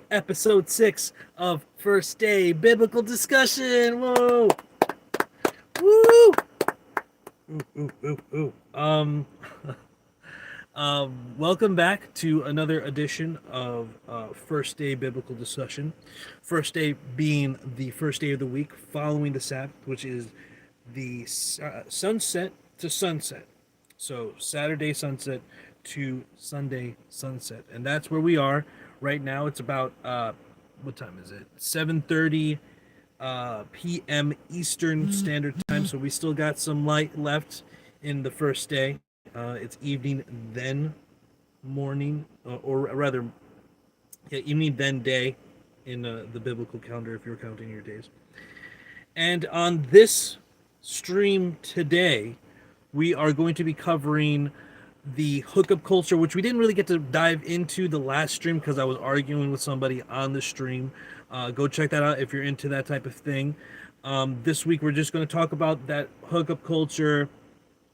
episode 6 of First Day Biblical Discussion. Whoa! Woo! Ooh. Welcome back to another edition of First Day Biblical Discussion. First day being the first day of the week following the Sabbath, which is the sunset to sunset. So Saturday sunset to Sunday sunset, and that's where we are right now. It's about what time is it? 7:30 p.m. Eastern Standard Time. So we still got some light left in the first day. It's evening, then morning, or rather, yeah, evening, then day in the biblical calendar if you're counting your days. And on this stream today, we are going to be covering the hookup culture, which we didn't really get to dive into the last stream because I was arguing with somebody on the stream. Go check that out if you're into that type of thing. This week, we're just going to talk about that hookup culture,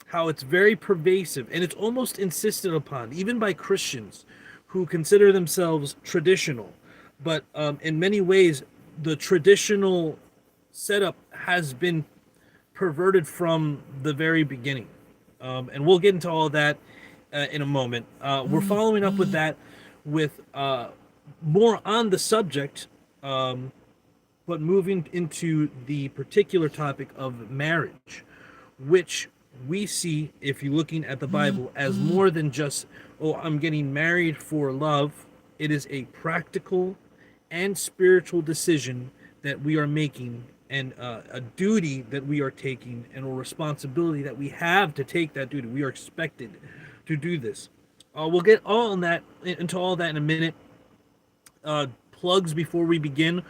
how it's very pervasive and it's almost insisted upon, even by Christians who consider themselves traditional. But in many ways, the traditional setup has been perverted from the very beginning. And we'll get into all of that in a moment. We're following up with that with more on the subject, but moving into the particular topic of marriage, which we see, if you're looking at the Bible, as more than just, oh, I'm getting married for love. It is a practical and spiritual decision that we are making, and a duty that we are taking, and a responsibility that we have to take that duty. We are expected to do this. We'll get all in that into all that in a minute. Plugs before we begin.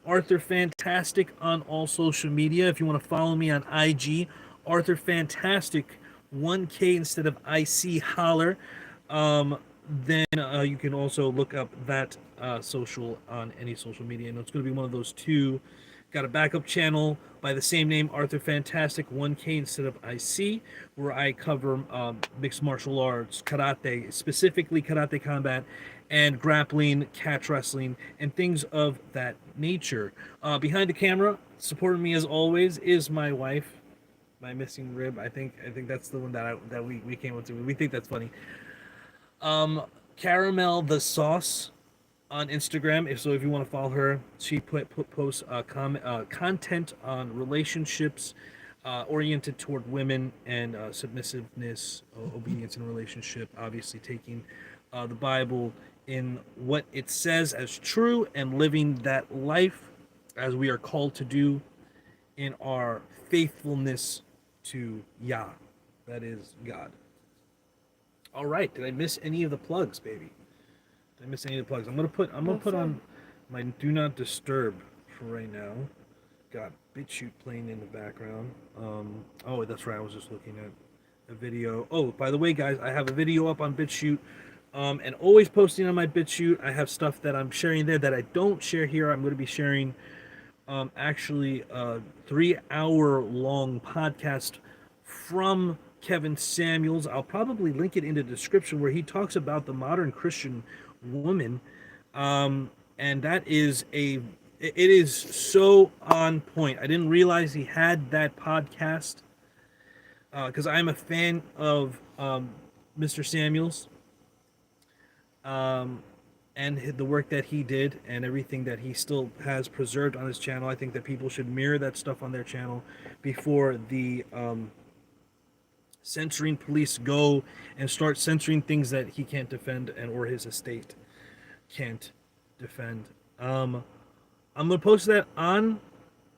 Arthur Fantastic on all social media. If you want to follow me on IG, Arthur Fantastic 1K instead of IC Holler. Then you can also look up that social on any social media. And it's going to be one of those two. Got a backup channel by the same name, Arthur Fantastic 1K instead of IC, where I cover mixed martial arts, karate, specifically karate combat, and grappling, catch wrestling, and things of that nature. Behind the camera, supporting me as always, is my wife, my missing rib. I think that's the one that we came up to. We think that's funny. Caramel the Sauce on Instagram. If you want to follow her, she posts content on relationships oriented toward women and submissiveness, obedience in a relationship. Obviously, taking the Bible in what it says as true and living that life as we are called to do in our faithfulness to Yah, that is God. All right, did I miss any of the plugs, baby? Did I miss any of the plugs? I'm gonna put on my do not disturb for right now. Got BitChute playing in the background. Oh, that's right. I was just looking at a video. Oh, by the way, guys, I have a video up on BitChute, and always posting on my BitChute. I have stuff that I'm sharing there that I don't share here. I'm going to be sharing, actually, a 3-hour long podcast from Kevin Samuels. I'll probably link it in the description, where he talks about the modern Christian woman, and that is it is so on point. I didn't realize he had that podcast, because I'm a fan of Mr. Samuels, and the work that he did and everything that he still has preserved on his channel. I think that people should mirror that stuff on their channel before the censoring police go and start censoring things that he can't defend, and or his estate can't defend. I'm gonna post that on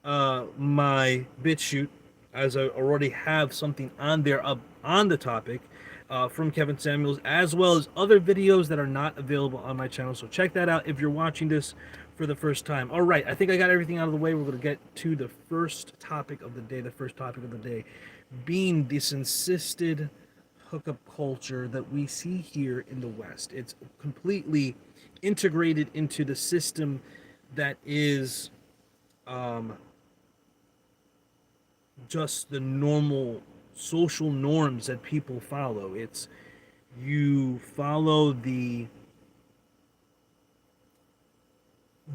my BitChute, as I already have something on there up on the topic from Kevin Samuels, as well as other videos that are not available on my channel. So check that out if you're watching this for the first time. All right, I think I got everything out of the way. We're going to get to the first topic of the day. The first topic of the day being this insisted hookup culture that we see here in the West. It's completely integrated into the system that is just the normal social norms that people follow. It's you follow the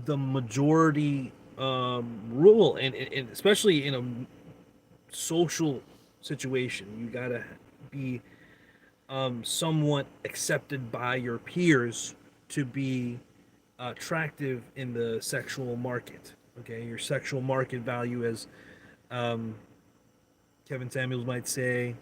the majority rule, and especially in a social situation, you gotta be somewhat accepted by your peers to be attractive in the sexual market. Okay, your sexual market value, as um, Kevin Samuels might say,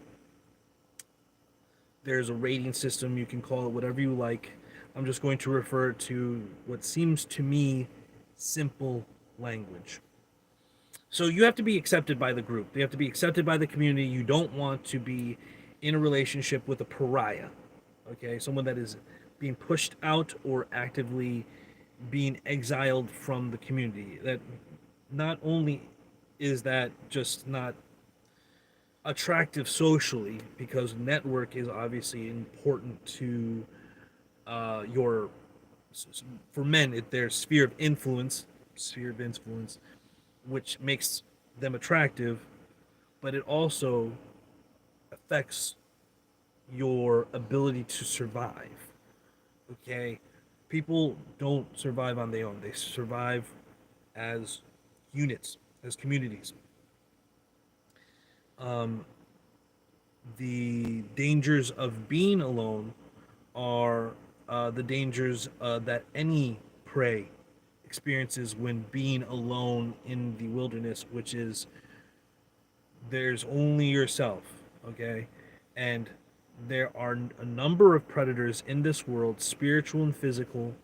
there's a rating system. You can call it whatever you like. I'm just going to refer to what seems to me simple language. So you have to be accepted by the group. You have to be accepted by the community. You don't want to be in a relationship with a pariah. Okay, someone that is being pushed out or actively being exiled from the community. That not only is that just not attractive socially, because network is obviously important to your, for men, their sphere of influence, which makes them attractive, but it also affects your ability to survive. Okay, people don't survive on their own; they survive as units, as communities. Um, the dangers of being alone are the dangers that any prey experiences when being alone in the wilderness, which is there's only yourself, okay? And there are a number of predators in this world, spiritual and physical,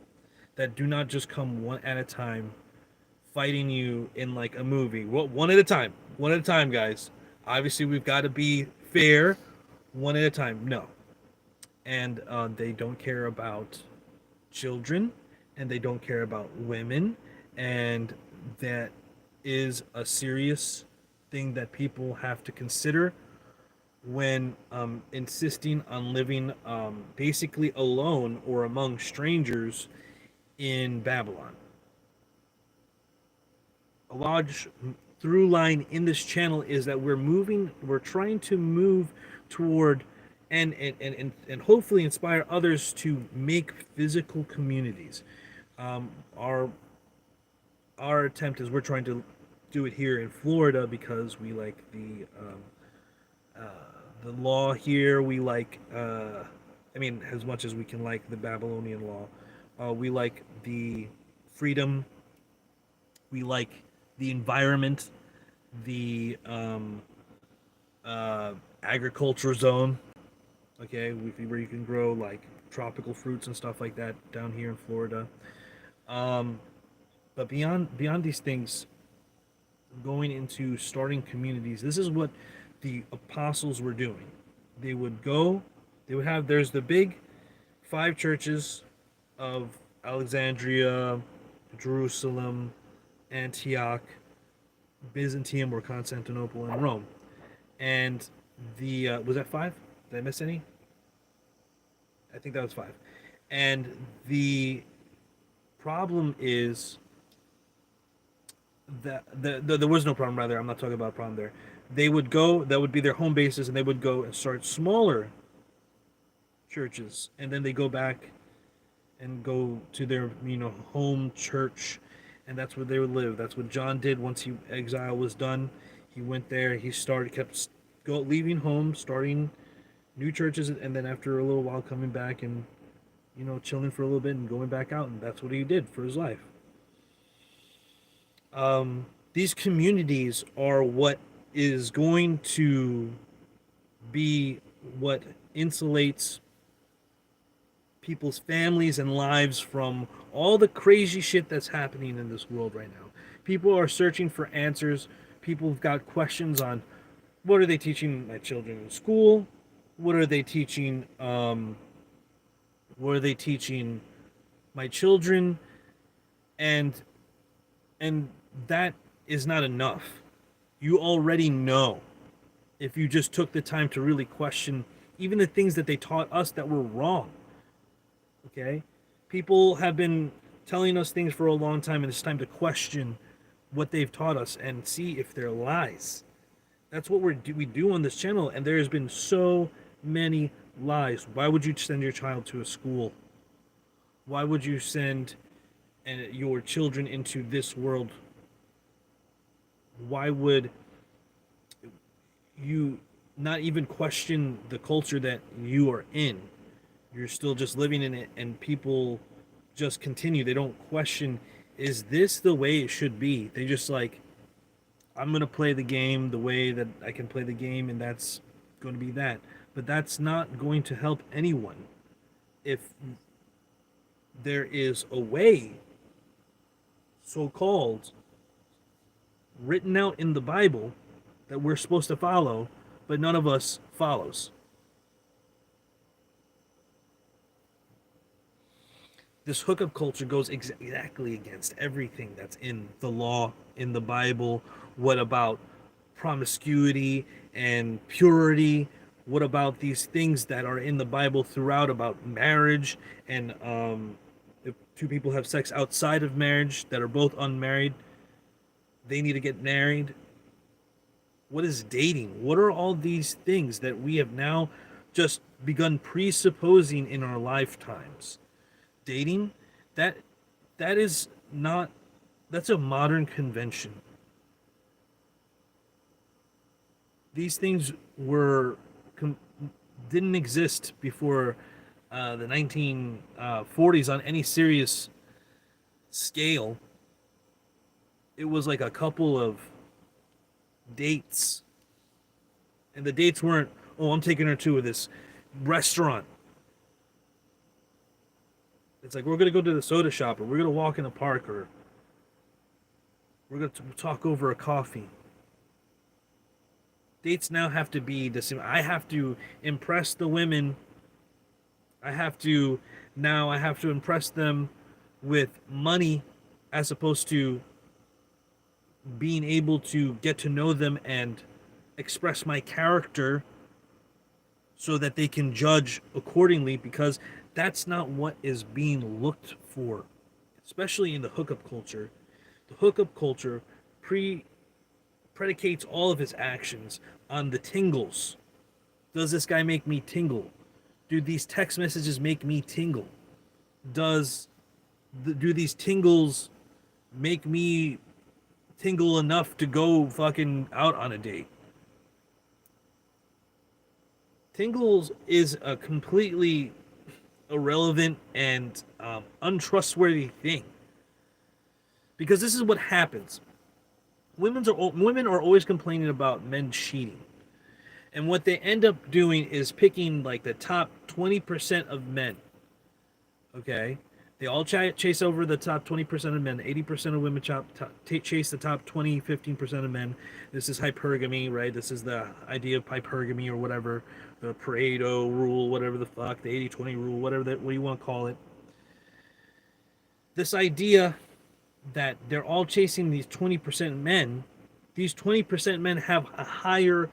that do not just come one at a time, fighting you in like a movie. Well, one at a time, guys. Obviously, we've got to be fair, one at a time. No, and they don't care about children, and they don't care about women, and that is a serious thing that people have to consider when insisting on living basically alone or among strangers in Babylon. A large through line in this channel is that we're trying to move toward and hopefully inspire others to make physical communities. Um, our our attempt is we're trying to do it here in Florida because we like uh, the law here. We like, I mean, as much as we can like the Babylonian law, we like the freedom. We like the environment, the agriculture zone. Okay, where you can grow like tropical fruits and stuff like that down here in Florida. Um, but beyond these things, going into starting communities, this is what the apostles were doing. They would go, they would have, there's the big five churches of Alexandria, Jerusalem, Antioch, Byzantium or Constantinople, and Rome. And the was that five? Did I miss any? I think that was five. And the problem is that there was no problem. Rather, I'm not talking about a problem there. They would go. That would be their home bases, and they would go and start smaller churches, and then they go back and go to their home church, and that's where they would live. That's what John did once exile was done. He went there. He started kept leaving home, starting new churches, and then after a little while coming back and chilling for a little bit and going back out, and that's what he did for his life. These communities are what is going to be what insulates people's families and lives from all the crazy shit that's happening in this world right now. People are searching for answers. People have got questions on what are they teaching my children in school? What are they teaching? What are they teaching my children? And that is not enough. You already know if you just took the time to really question even the things that they taught us that were wrong. Okay? People have been telling us things for a long time, and it's time to question what they've taught us and see if they're lies. That's what we do on this channel, and there has been so many lies. Why would you send your child to a school? Why would you send and your children into this world, why would you not even question the culture that you are in? You're still just living in it, and people just continue. They don't question, is this the way it should be? They just like, I'm going to play the game the way that I can play the game, and that's going to be that. But that's not going to help anyone. If there is a way, so called, written out in the Bible that we're supposed to follow, but none of us follows. This hookup culture goes exactly against everything that's in the law, in the Bible. What about promiscuity and purity? What about these things that are in the Bible throughout about marriage and if two people have sex outside of marriage that are both unmarried, they need to get married? What is dating? What are all these things that we have now just begun presupposing in our lifetimes? Dating, that that is not, that's a modern convention. These things were didn't exist before the 1940s on any serious scale. It was like a couple of dates, and the dates weren't, oh, I'm taking her to this restaurant. It's like, we're gonna go to the soda shop, or we're gonna walk in the park, or we're gonna talk over a coffee. Dates now have to be the same. I have to impress the women. I have to impress them with money, as opposed to being able to get to know them and express my character so that they can judge accordingly, because that's not what is being looked for, especially in the hookup culture. The hookup culture predicates all of his actions on the tingles. Does this guy make me tingle? Do these text messages make me tingle? Do these tingles make me tingle enough to go fucking out on a date? Tingles is a completely irrelevant and untrustworthy thing, because this is what happens. Women are always complaining about men cheating, and what they end up doing is picking like the top 20% of men. Okay, they all chase over the top 20% of men. 80% of women chase the top 20, 15% of men. This is hypergamy, right? This is the idea of hypergamy, or whatever, the Pareto rule, whatever the fuck, the 80-20 rule, whatever that, what you want to call it. This idea that they're all chasing these 20% men. These 20% men have a higher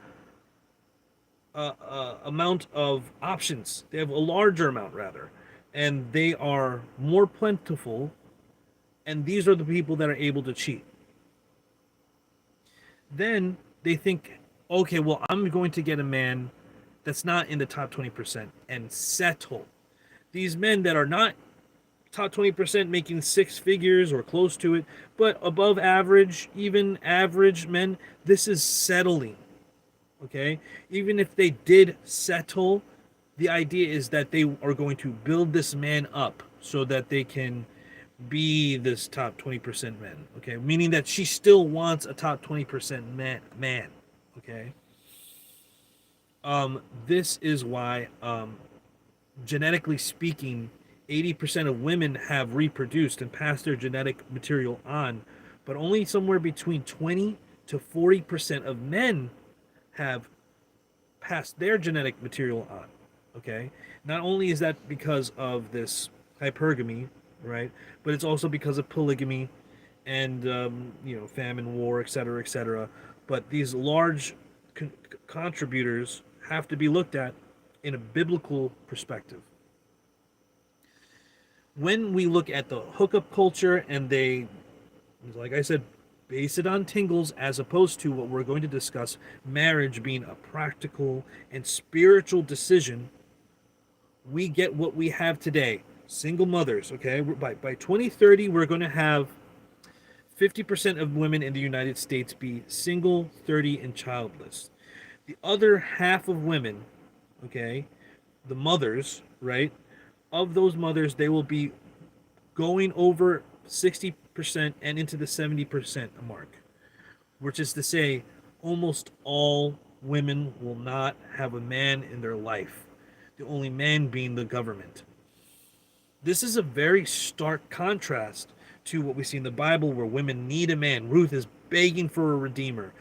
amount of options. They have a larger amount, rather, and they are more plentiful, and these are the people that are able to cheat. Then they think, okay, well, I'm going to get a man that's not in the top 20% and settle. These men that are not top 20% making six figures or close to it, but above average, even average men, this is settling. Okay? Even if they did settle, the idea is that they are going to build this man up so that they can be this top 20% man. Okay? Meaning that she still wants a top 20% man. Okay? This is why, genetically speaking, 80% of women have reproduced and passed their genetic material on, but only somewhere between 20 to 40% of men have passed their genetic material on. Okay? Not only is that because of this hypergamy, right, but it's also because of polygamy and, famine, war, etc., etc. But these large contributors have to be looked at in a biblical perspective. When we look at the hookup culture, and they, like I said, base it on tingles, as opposed to what we're going to discuss, marriage being a practical and spiritual decision, we get what we have today. single mothers. Okay, by 2030, we're going to have 50% of women in the United States be single, 30, and childless. The other half of women, okay, the mothers, right? Of those mothers, they will be going over 60% and into the 70% mark, which is to say, almost all women will not have a man in their life, the only man being the government. This is a very stark contrast to what we see in the Bible, where women need a man. Ruth is begging for a redeemer.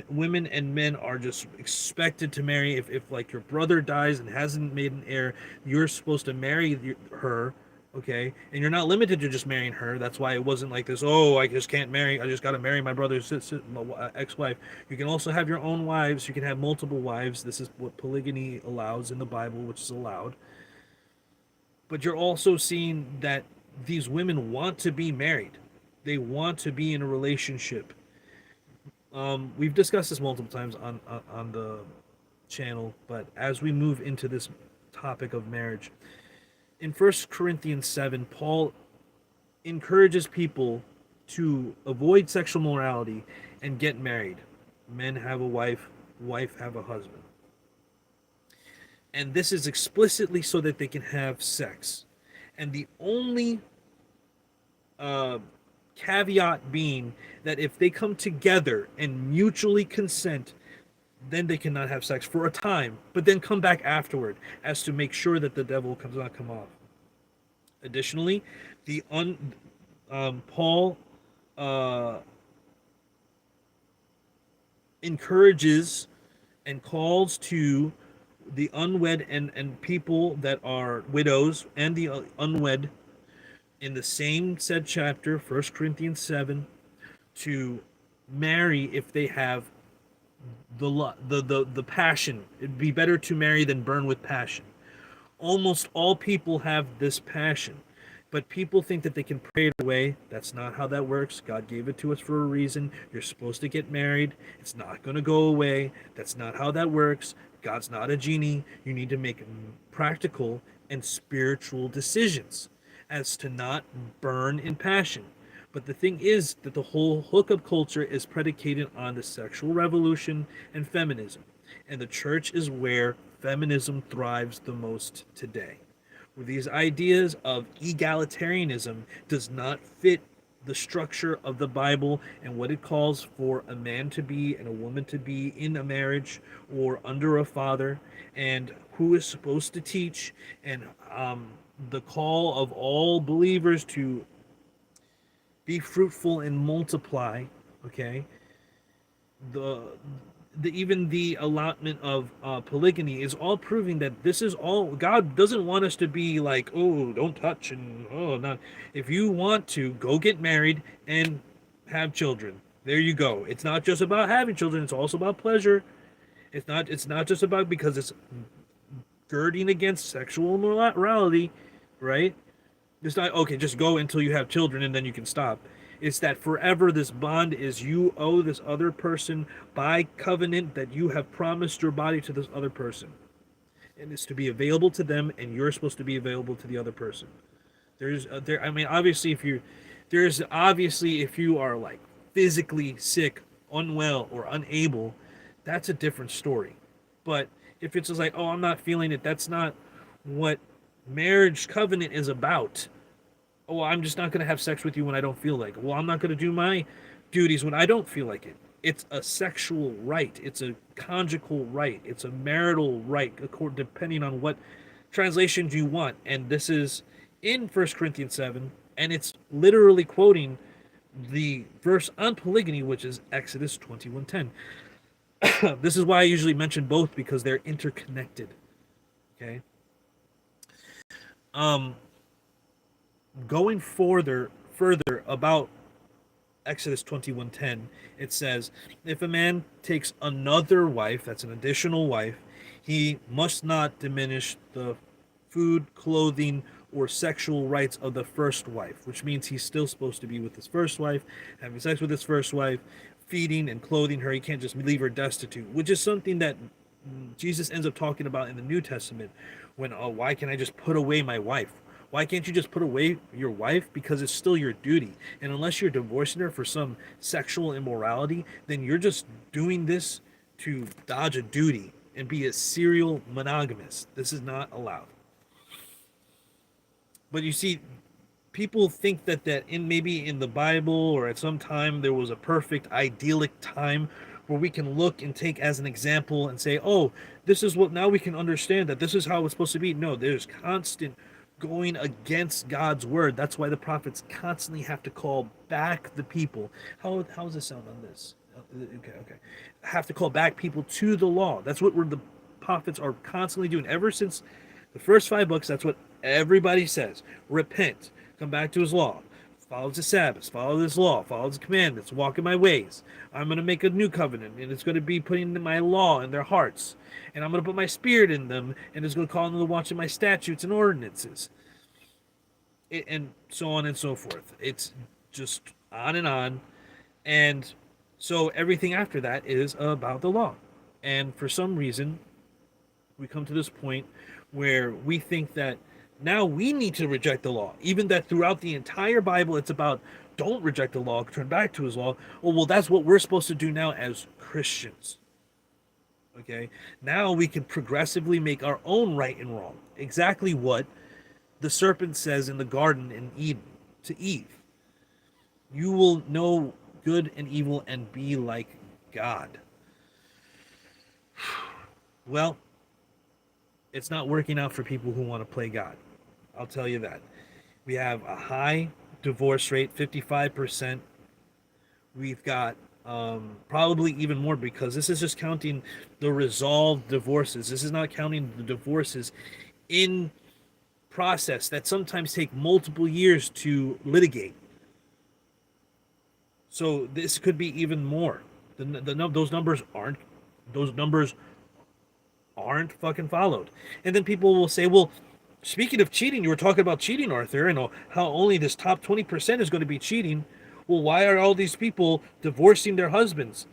Women and men are just expected to marry. If like your brother dies and hasn't made an heir, you're supposed to marry her, okay? And you're not limited to just marrying her. That's why it wasn't like this, oh, I just can't marry, I just got to marry my brother's ex-wife. You can also have your own wives. You can have multiple wives. This is what polygamy allows in the Bible, which is allowed. But you're also seeing that these women want to be married. They want to be in a relationship. We've discussed this multiple times on the channel, but as we move into this topic of marriage, in 1 Corinthians 7, Paul encourages people to avoid sexual morality and get married. Men have a wife, wife have a husband. And this is explicitly so that they can have sex. And the only caveat being that if they come together and mutually consent, then they cannot have sex for a time, but then come back afterward as to make sure that the devil does not come off. Additionally, Paul encourages and calls to the unwed and people that are widows and the unwed in the same said chapter, 1 Corinthians 7, to marry if they have the passion. It'd be better to marry than burn with passion. Almost all people have this passion, but people think that they can pray it away. That's not how that works. God gave it to us for a reason. You're supposed to get married. It's not going to go away. That's not how that works. God's not a genie. You need to make practical and spiritual decisions as to not burn in passion. But the thing is that the whole hookup culture is predicated on the sexual revolution and feminism. And the church is where feminism thrives the most today. Where these ideas of egalitarianism does not fit the structure of the Bible and what it calls for a man to be and a woman to be in a marriage or under a father, and who is supposed to teach, and the call of all believers to be fruitful and multiply. Okay, even the allotment of polygamy is all proving that this is all God doesn't want us to be like, oh, don't touch, and oh, not. If you want to, go get married and have children. There you go. It's not just about having children, it's also about pleasure. It's not just about, because it's girding against sexual morality, right? It's not okay, just go until you have children and then you can stop. It's that forever this bond is, you owe this other person by covenant that you have promised your body to this other person. And it's to be available to them, and you're supposed to be available to the other person. Obviously if you are like physically sick, unwell, or unable, that's a different story. But if it's just like, oh, I'm not feeling it, that's not what marriage covenant is about. Oh, I'm just not going to have sex with you when I don't feel like it. Well, I'm not going to do my duties when I don't feel like it. It's a sexual right. It's a conjugal right. It's a marital right, depending on what translations you want. And this is in 1 Corinthians 7, and it's literally quoting the verse on polygamy, which is Exodus 21:10. This is why I usually mention both, because they're interconnected. Okay? Going further about Exodus 21:10, it says, if a man takes another wife, that's an additional wife, he must not diminish the food, clothing, or sexual rights of the first wife, which means he's still supposed to be with his first wife, having sex with his first wife, feeding and clothing her. He can't just leave her destitute, which is something that Jesus ends up talking about in the New Testament when, oh, why can't I just put away my wife? Why can't you just put away your wife? Because it's still your duty. And unless you're divorcing her for some sexual immorality, then you're just doing this to dodge a duty and be a serial monogamist. This is not allowed. But you see, people think that in maybe in the Bible or at some time there was a perfect idyllic time where we can look and take as an example and say, oh, this is what now we can understand that this is how it's supposed to be. No, there's constant going against God's word. That's why the prophets constantly have to call back the people. How does this sound on this? Okay. Have to call back people to the law. That's what the prophets are constantly doing ever since the first 5 books. That's what everybody says. Repent, come back to his law, follow the Sabbath, follow this law, follow his commandments, walk in my ways. I'm going to make a new covenant, and it's going to be putting my law in their hearts, and I'm going to put my spirit in them, and it's going to call them to watch my statutes and ordinances, and so on and so forth. It's just on and on. And so everything after that is about the law. And for some reason, we come to this point where we think that now we need to reject the law, even that throughout the entire Bible it's about don't reject the law, turn back to his law. Well, that's what we're supposed to do now as Christians. Okay, now we can progressively make our own right and wrong, exactly what the serpent says in the garden in Eden to Eve. You will know good and evil and be like God. Well, it's not working out for people who want to play God. I'll tell you that. We have a high divorce rate, 55%. We've got probably even more, because this is just counting the resolved divorces. This is not counting the divorces in process that sometimes take multiple years to litigate. So this could be even more. Those numbers aren't fucking followed. And then people will say, well, speaking of cheating, you were talking about cheating, Arthur, and how only this top 20% is going to be cheating. Well, why are all these people divorcing their husbands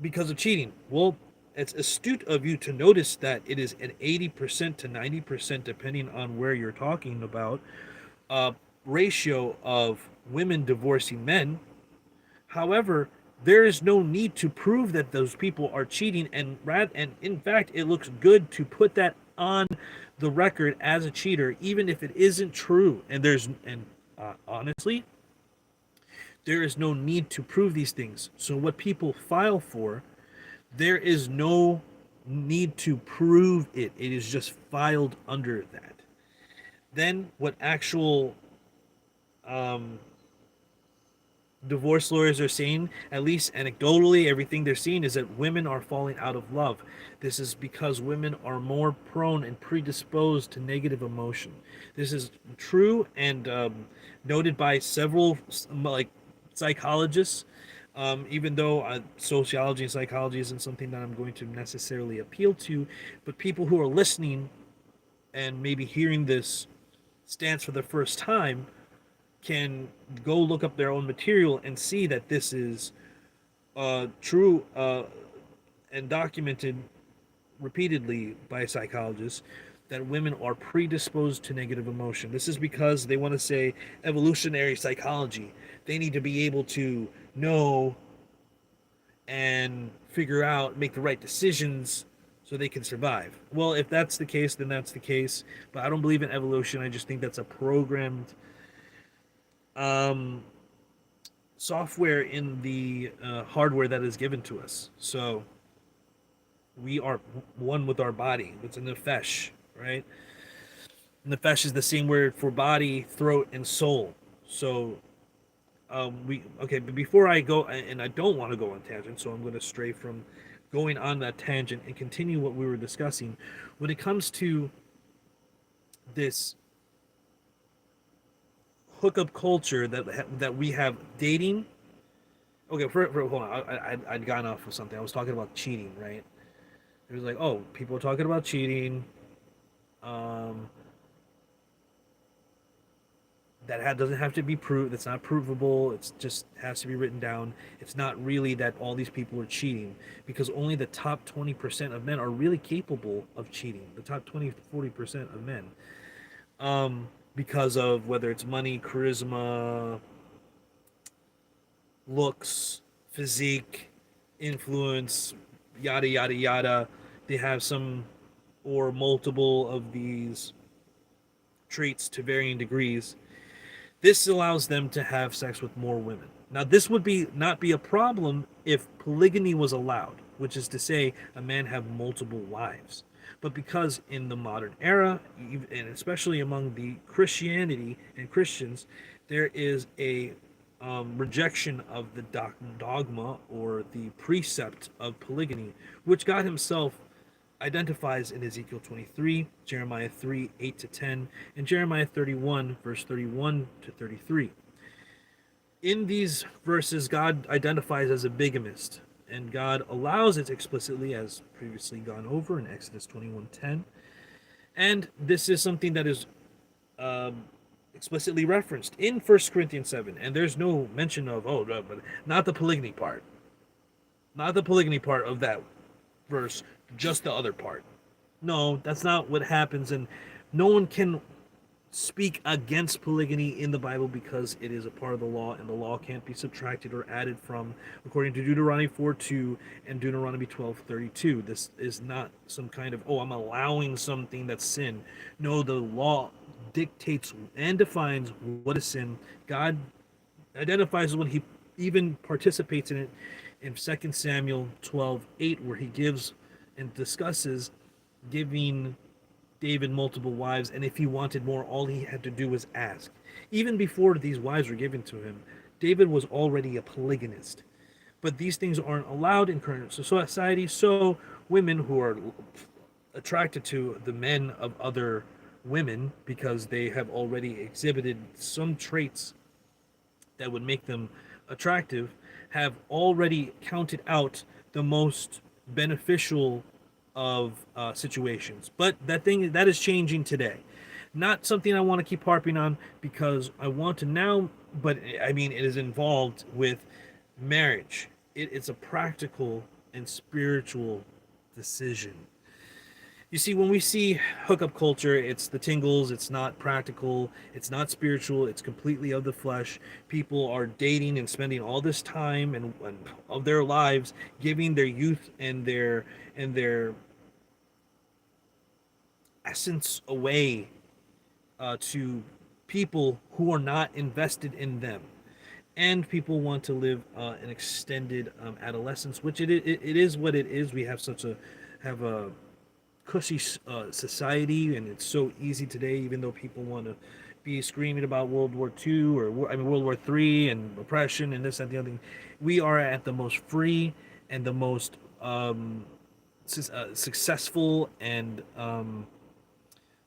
because of cheating? Well, it's astute of you to notice that it is an 80% to 90%, depending on where you're talking about, ratio of women divorcing men. However, there is no need to prove that those people are cheating, and in fact, it looks good to put that on the record as a cheater, even if it isn't true. And honestly, there is no need to prove these things. So what people file for, there is no need to prove it. It is just filed under that. Then what actual divorce lawyers are saying, at least anecdotally, everything they're seeing is that women are falling out of love. This is because women are more prone and predisposed to negative emotion. This is true and noted by several psychologists. Even though sociology and psychology isn't something that I'm going to necessarily appeal to, but people who are listening and maybe hearing this stance for the first time can go look up their own material and see that this is true and documented repeatedly by psychologists, that women are predisposed to negative emotion. This is because they want to say evolutionary psychology. They need to be able to know and figure out, make the right decisions so they can survive. Well, if that's the case, then that's the case. But I don't believe in evolution. I just think that's a programmed software in the hardware that is given to us. So we are one with our body. It's a nefesh, right? Nefesh is the same word for body, throat, and soul. So but before I go, and I don't want to go on tangent, so I'm going to stray from going on that tangent and continue what we were discussing. When it comes to this hookup culture that we have dating. Okay, hold on. I'd gotten off of something. I was talking about cheating, right? It was like, oh, people are talking about cheating. Doesn't have to be proved. That's not provable. It's just has to be written down. It's not really that all these people are cheating, because only the top 20% of men are really capable of cheating. The top 20 to 40% of men. because of whether it's money, charisma, looks, physique, influence, yada yada yada. They have some or multiple of these traits to varying degrees. This allows them to have sex with more women. Now, this would be not be a problem if polygamy was allowed, which is to say, a man have multiple wives. But because in the modern era, and especially among the Christianity and Christians, there is a rejection of the dogma or the precept of polygamy, which God Himself identifies in Ezekiel 23, Jeremiah 3, 8 to 10, and Jeremiah 31, verse 31 to 33. In these verses, God identifies as a bigamist, and God allows it explicitly, as previously gone over in Exodus 21:10. And this is something that is um, explicitly referenced in 1 Corinthians 7, and there's no mention of, oh, no, but not the polygamy part. Not the polygamy part of that verse, just the other part. No, that's not what happens, and no one can speak against polygamy in the Bible because it is a part of the law, and the law can't be subtracted or added from, according to Deuteronomy 4:2 and Deuteronomy 12:32. This is not some kind of, oh, I'm allowing something that's sin. No, the law dictates and defines what is sin. God identifies when He even participates in it in 2 Samuel 12:8, where He gives and discusses giving David multiple wives, and if he wanted more, all he had to do was ask. Even before these wives were given to him, David was already a polygamist. But these things aren't allowed in current society, so women who are attracted to the men of other women because they have already exhibited some traits that would make them attractive have already counted out the most beneficial of situations. But that is changing today. Not something I want to keep harping on because I want to now, but I mean, it is involved with marriage. It's a practical and spiritual decision. You see, when we see hookup culture, it's the tingles, it's not practical, it's not spiritual, it's completely of the flesh. People are dating and spending all this time and of their lives giving their youth and their essence away to people who are not invested in them. And people want to live an extended adolescence, which it is what it is. We have a cushy society, and it's so easy today. Even though people want to be screaming about World War II or World War III and oppression and this and the other thing, we are at the most free and the most successful and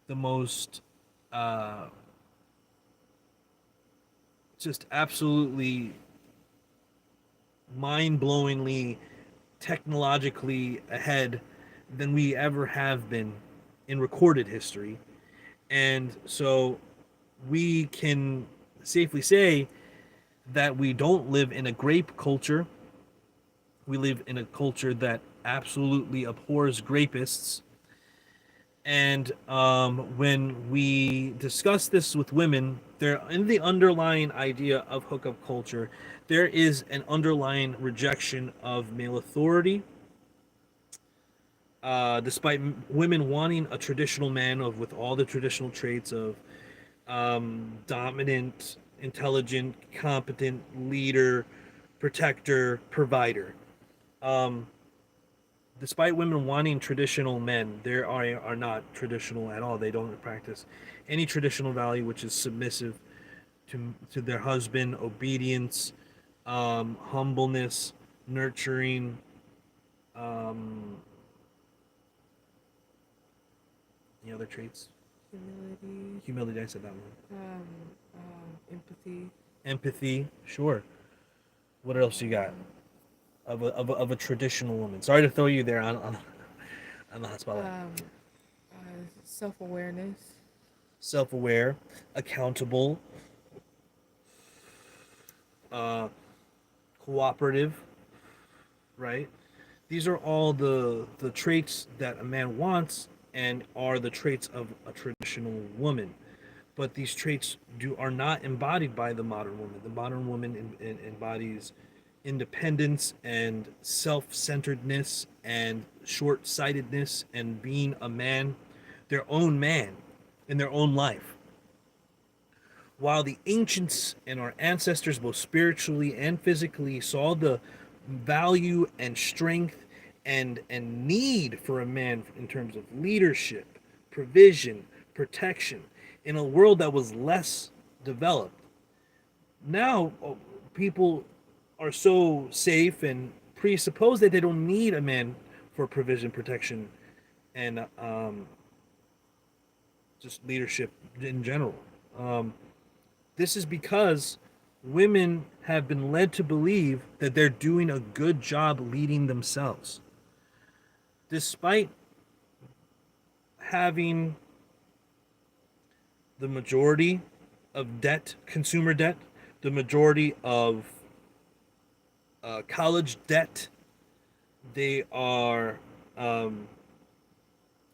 the most just absolutely mind-blowingly technologically ahead than we ever have been in recorded history. And so we can safely say that we don't live in a grape culture. We live in a culture that absolutely abhors grapists. And when we discuss this with women, there in the underlying idea of hookup culture, there is an underlying rejection of male authority. Despite women wanting a traditional man with all the traditional traits of dominant, intelligent, competent, leader, protector, provider. Um, Despite women wanting traditional men, they are not traditional at all. They don't practice any traditional value, which is submissive to their husband, obedience, humbleness, nurturing, um, any other traits? Humility. Humility, I said that one. Empathy. Empathy, sure. What else you got of a traditional woman? Sorry to throw you there on the hot spotlight. Self-awareness. Self-aware, accountable, cooperative, right? These are all the traits that a man wants and are the traits of a traditional woman. but these traits are not embodied by the modern woman. The modern woman embodies independence and self-centeredness and short-sightedness and being a man, their own man in their own life. While the ancients and our ancestors, both spiritually and physically, saw the value and strength and need for a man in terms of leadership, provision, protection, in a world that was less developed. Now, people are so safe and presuppose that they don't need a man for provision, protection, and just leadership in general. Um, this is because women have been led to believe that they're doing a good job leading themselves, despite having the majority of debt, consumer debt, the majority of college debt. They are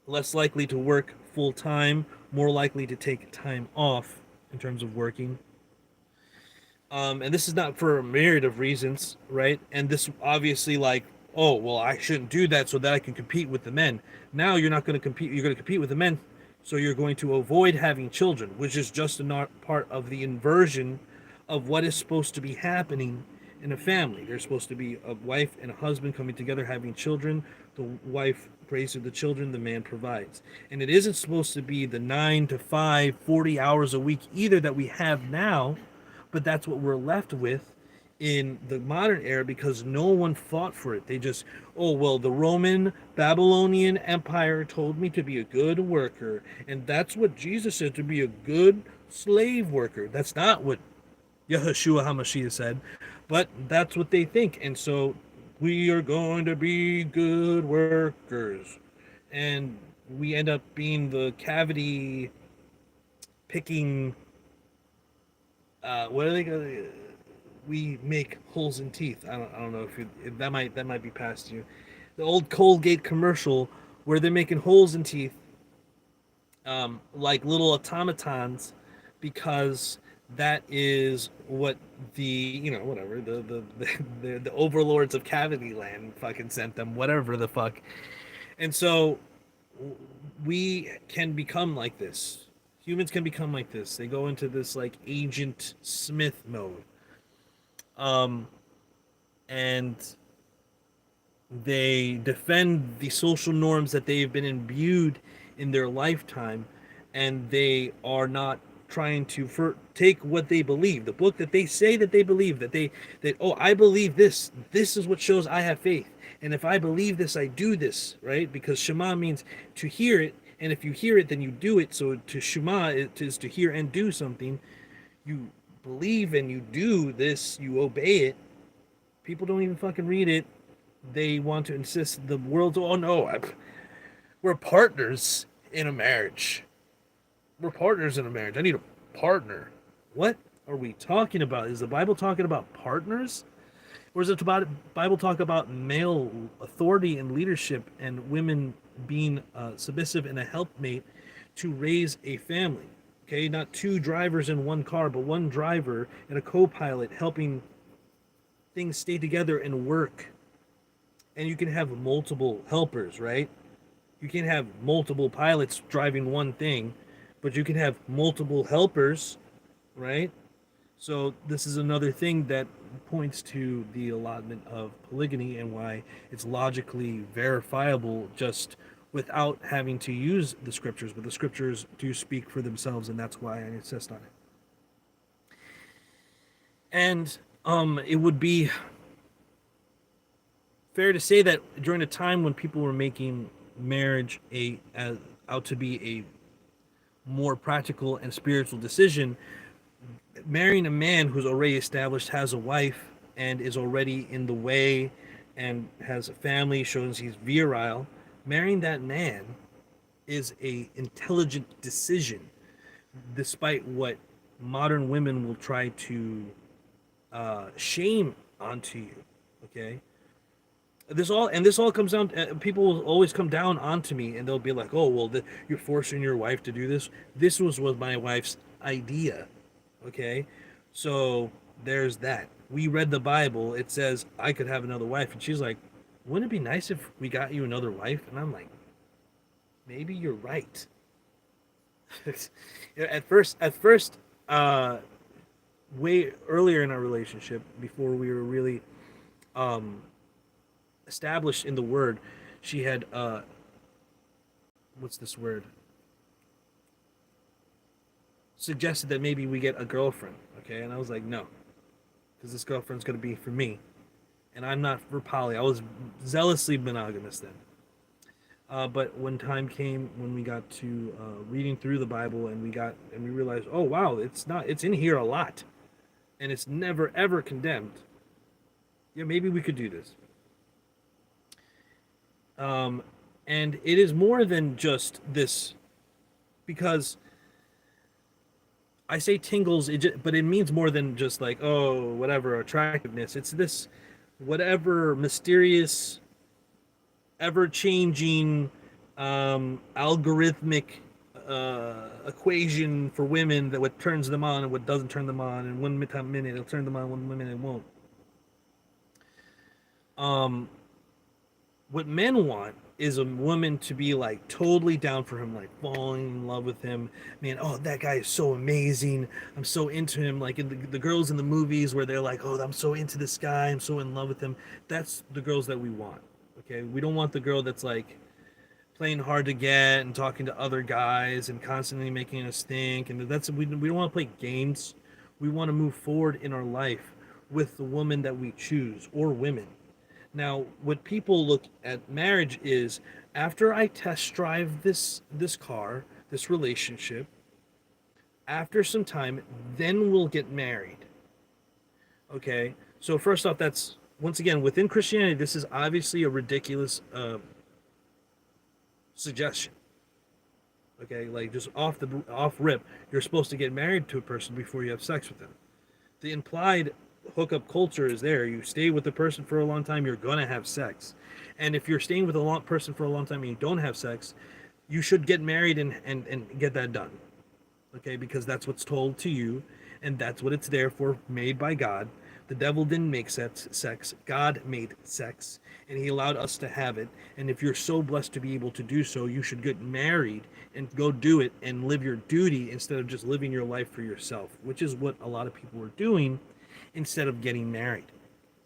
less likely to work full time, more likely to take time off in terms of working. And this is not for a myriad of reasons, right? And this obviously, like, oh, well, I shouldn't do that so that I can compete with the men. Now you're not going to compete. You're going to compete with the men, so you're going to avoid having children, which is just a part of the inversion of what is supposed to be happening in a family. There's supposed to be a wife and a husband coming together, having children. The wife raises the children, the man provides. And it isn't supposed to be the 9 to 5, 40 hours a week either that we have now, but that's what we're left with in the modern era because no one fought for it. They just, oh, well, the Roman Babylonian Empire told me to be a good worker, and that's what Jesus said, to be a good slave worker. That's not what Yahushua HaMashiach said, but that's what they think. And so we are going to be good workers. And we end up being the cavity picking, what are they going to, we make holes in teeth. I don't know if that might be past you. The old Colgate commercial where they're making holes in teeth, like little automatons, because that is what the whatever the overlords of Cavity Land fucking sent them, whatever the fuck. And so we can become like this. Humans can become like this. They go into this like Agent Smith mode. And they defend the social norms that they've been imbued in their lifetime, and they are not trying to take what they believe, the book that they say that they believe, that oh, I believe this is what shows I have faith, and if I believe this, I do this, right? Because Shema means to hear it, and if you hear it, then you do it. So to Shema, it is to hear and do something. You believe and you do this, you obey it. People don't even fucking read it. They want to insist the world's, oh no, we're partners in a marriage. We're partners in a marriage. I need a partner. What are we talking about? Is the Bible talking about partners? Or is it about Bible talk about male authority and leadership and women being submissive and a helpmate to raise a family? Okay, not two drivers in one car, but one driver and a co-pilot helping things stay together and work. And you can have multiple helpers, right? You can have multiple pilots driving one thing, but you can have multiple helpers, right? So this is another thing that points to the allotment of polygamy and why it's logically verifiable just without having to use the scriptures, but the scriptures do speak for themselves, and that's why I insist on it. And it would be fair to say that during a time when people were making marriage out to be a more practical and spiritual decision, marrying a man who's already established, has a wife, and is already in the way and has a family, shows he's virile, marrying that man is a intelligent decision, despite what modern women will try to shame onto you. Okay, this all comes down. People will always come down onto me, and they'll be like, "Oh, well, you're forcing your wife to do this." This was my wife's idea. Okay, so there's that. We read the Bible. It says I could have another wife, and she's like, "Wouldn't it be nice if we got you another wife?" And I'm like, "Maybe you're right." At first, uh, way earlier in our relationship, before we were really um, established in the Word, she had what's this word? Suggested that maybe we get a girlfriend. Okay, and I was like, no, because this girlfriend's gonna be for me, and I'm not for poly. I was zealously monogamous then. But when time came, when we got to reading through the Bible, and we realized, oh wow, it's in here a lot, and it's never ever condemned. Yeah, maybe we could do this. Um, and it is more than just this, because I say tingles, but it means more than just like, oh, whatever attractiveness. It's this whatever mysterious, ever changing, algorithmic equation for women, that what turns them on and what doesn't turn them on, and one minute it'll turn them on, one minute it won't. Um, what men want is a woman to be like totally down for him, like falling in love with him. Man, oh, that guy is so amazing. I'm so into him. Like in the girls in the movies where they're like, oh, I'm so into this guy. I'm so in love with him. That's the girls that we want. Okay, we don't want the girl that's like playing hard to get and talking to other guys and constantly making us think. And we don't want to play games. We want to move forward in our life with the woman that we choose, or women. Now, what people look at marriage is, after I test drive this car, this relationship, after some time, then we'll get married. Okay? So first off, that's once again within Christianity, this is obviously a ridiculous suggestion. Okay, like just off rip, you're supposed to get married to a person before you have sex with them. The implied hookup culture is there. You stay with the person for a long time, you're gonna have sex. And if you're staying with a long person for a long time and you don't have sex, you should get married and get that done. Okay, because that's what's told to you, and that's what it's there for, made by God. The devil didn't make sex. God made sex, and he allowed us to have it. And if you're so blessed to be able to do so, you should get married and go do it and live your duty instead of just living your life for yourself, which is what a lot of people are doing instead of getting married.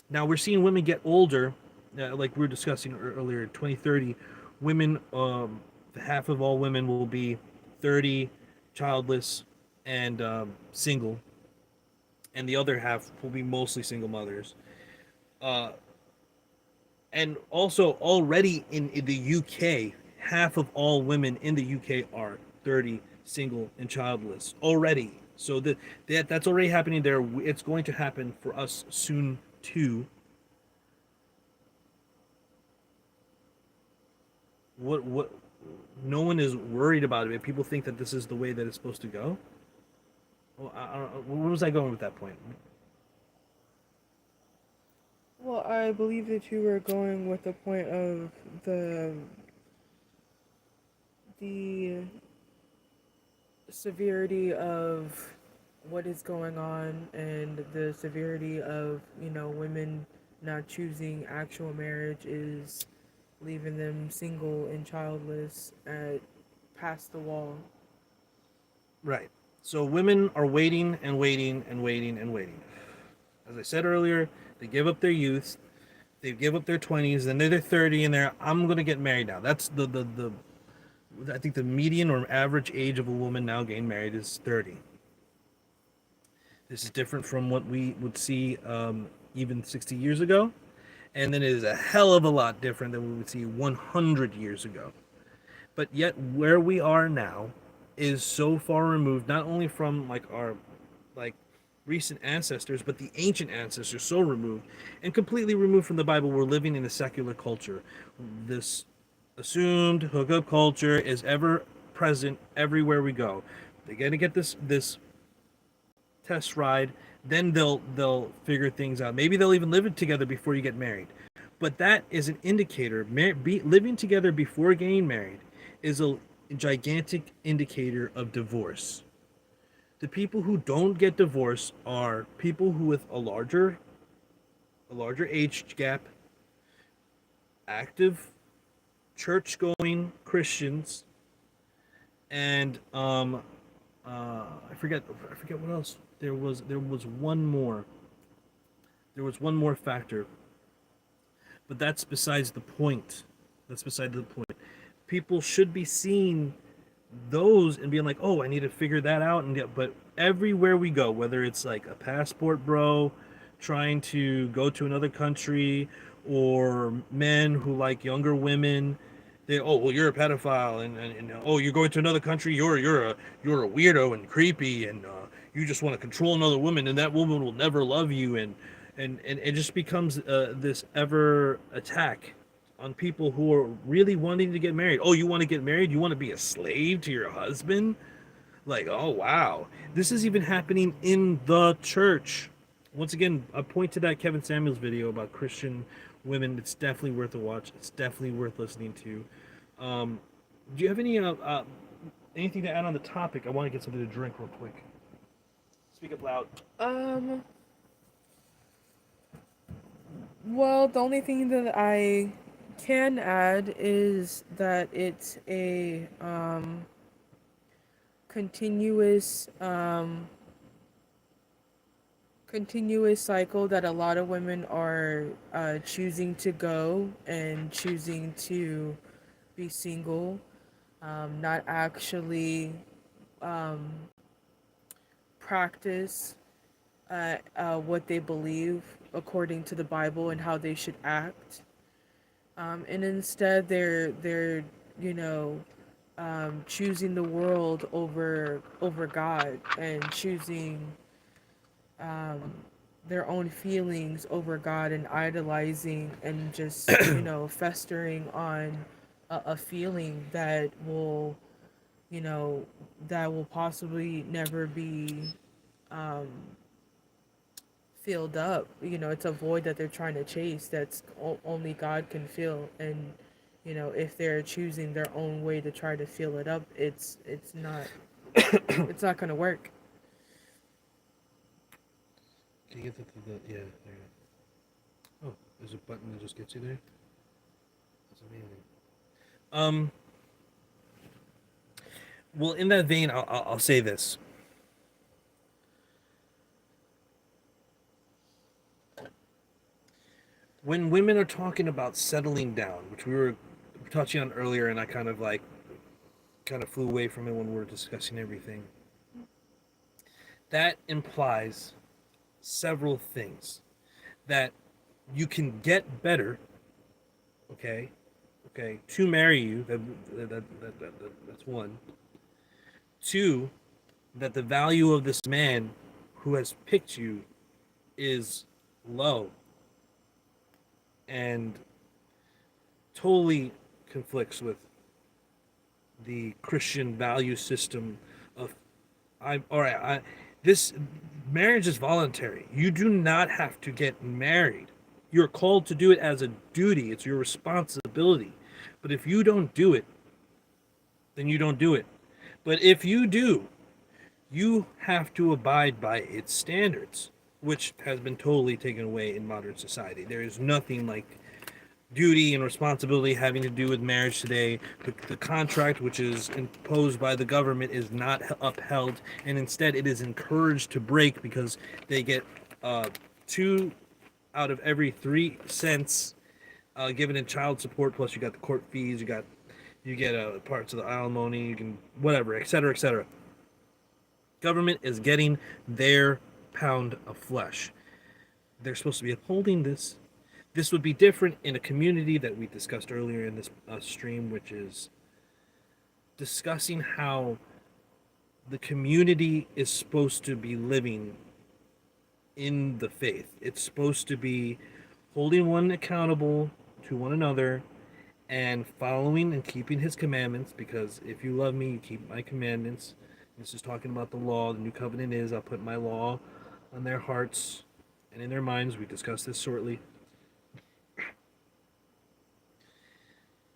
Now we're seeing women get older, like we were discussing earlier. 2030, women, half of all women will be 30, childless, and single, and the other half will be mostly single mothers. Uh, and also, already in the UK, half of all women in the UK are 30, single, and childless already. So that's already happening there. It's going to happen for us soon too. What? No one is worried about it. People think that this is the way that it's supposed to go. Well, I don't know. Where was I going with that point? Well, I believe that you were going with the point of the severity of what is going on, and the severity of, women not choosing actual marriage is leaving them single and childless at past the wall. Right. So women are waiting and waiting and waiting and waiting. As I said earlier, they give up their youth, they give up their 20s, then they're 30, and I'm gonna get married now. That's the I think the median or average age of a woman now getting married is 30. This is different from what we would see even 60 years ago, and then it is a hell of a lot different than we would see 100 years ago. But yet, where we are now is so far removed, not only from like our like recent ancestors, but the ancient ancestors, so removed and completely removed from the Bible. We're living in a secular culture. This assumed hookup culture is ever present everywhere we go. They're gonna get this test ride, then they'll figure things out. Maybe they'll even live it together before you get married. But that is an indicator. Living together before getting married is a gigantic indicator of divorce. The people who don't get divorced are people who with a larger age gap, active church going Christians, and I forget what else. There was one more. There was one more factor, but that's besides the point. That's beside the point. People should be seeing those and being like, "Oh, I need to figure that out." And get, but everywhere we go, whether it's like a passport bro trying to go to another country, or men who like younger women, they, oh well, you're a pedophile, and oh, you're going to another country, you're a weirdo and creepy, and you just want to control another woman, and that woman will never love you, and it just becomes this ever attack on people who are really wanting to get married. Oh, you want to get married? You want to be a slave to your husband? Like, oh wow, this is even happening in the church. Once again, I point to that Kevin Samuels video about Christian women. It's definitely worth a watch. It's definitely worth listening to. Do you have anything to add on the topic? I want to get something to drink real quick. Speak up loud. Um, well, the only thing that I can add is that it's a continuous continuous cycle that a lot of women are choosing to go and choosing to be single, not actually um, practice what they believe according to the Bible and how they should act, and instead they're you know choosing the world over God, and choosing um, their own feelings over God, and idolizing and just festering on a feeling that will you know that will possibly never be um, filled up. It's a void that they're trying to chase that's only God can fill. And if they're choosing their own way to try to fill it up, it's not it's not gonna work. Can you get yeah, there you go. Oh, there's a button that just gets you there. That's amazing. Um, well, in that vein, I'll say this. When women are talking about settling down, which we were touching on earlier, and I kind of flew away from it when we were discussing everything, that implies several things. That you can get better, okay, to marry you. That's one. Two, that the value of this man who has picked you is low, and totally conflicts with the Christian value system of, I'm all right. This marriage is voluntary. You do not have to get married. You're called to do it as a duty. It's your responsibility. But if you don't do it, then you don't do it. But if you do, you have to abide by its standards, which has been totally taken away in modern society. There is nothing like duty and responsibility having to do with marriage today. The contract, which is imposed by the government, is not upheld, and instead it is encouraged to break because they get 2 out of every 3 cents given in child support. Plus, you got the court fees, you get parts of the alimony, you can whatever, etc., etc. Government is getting their pound of flesh. They're supposed to be upholding this. This would be different in a community that we discussed earlier in this stream, which is discussing how the community is supposed to be living in the faith. It's supposed to be holding one accountable to one another and following and keeping his commandments, because if you love me, you keep my commandments. This is talking about the law. The new covenant is, I'll put my law on their hearts and in their minds. We discussed this shortly.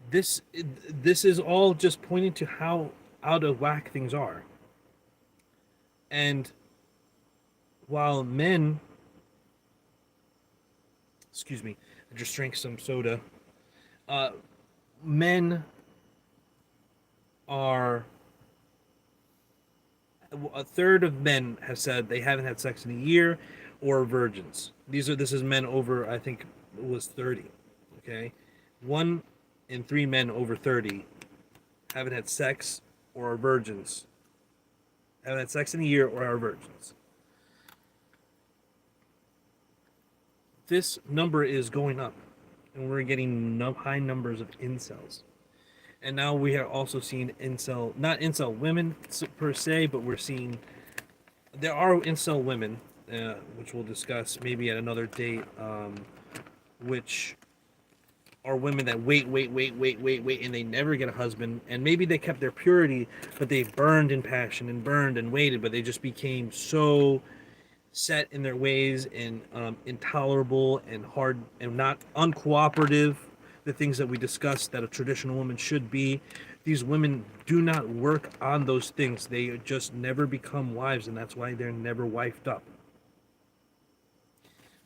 This is all just pointing to how out of whack things are. And while men, excuse me, I just drank some soda. Uh, Men are, a third of men have said they haven't had sex in a year, or virgins. This is men over, I think it was 30. Okay, 1 in 3 men over 30 haven't had sex or are virgins. Haven't had sex in a year or are virgins. This number is going up, and we're getting high numbers of incels. And now we have also seen incel, not incel women per se, but we're seeing there are incel women, which we'll discuss maybe at another date, which are women that wait, and they never get a husband, and maybe they kept their purity, but they burned in passion and burned and waited, but they just became so set in their ways and intolerable and hard and not uncooperative, the things that we discussed that a traditional woman should be. These women do not work on those things. They just never become wives, and that's why they're never wifed up.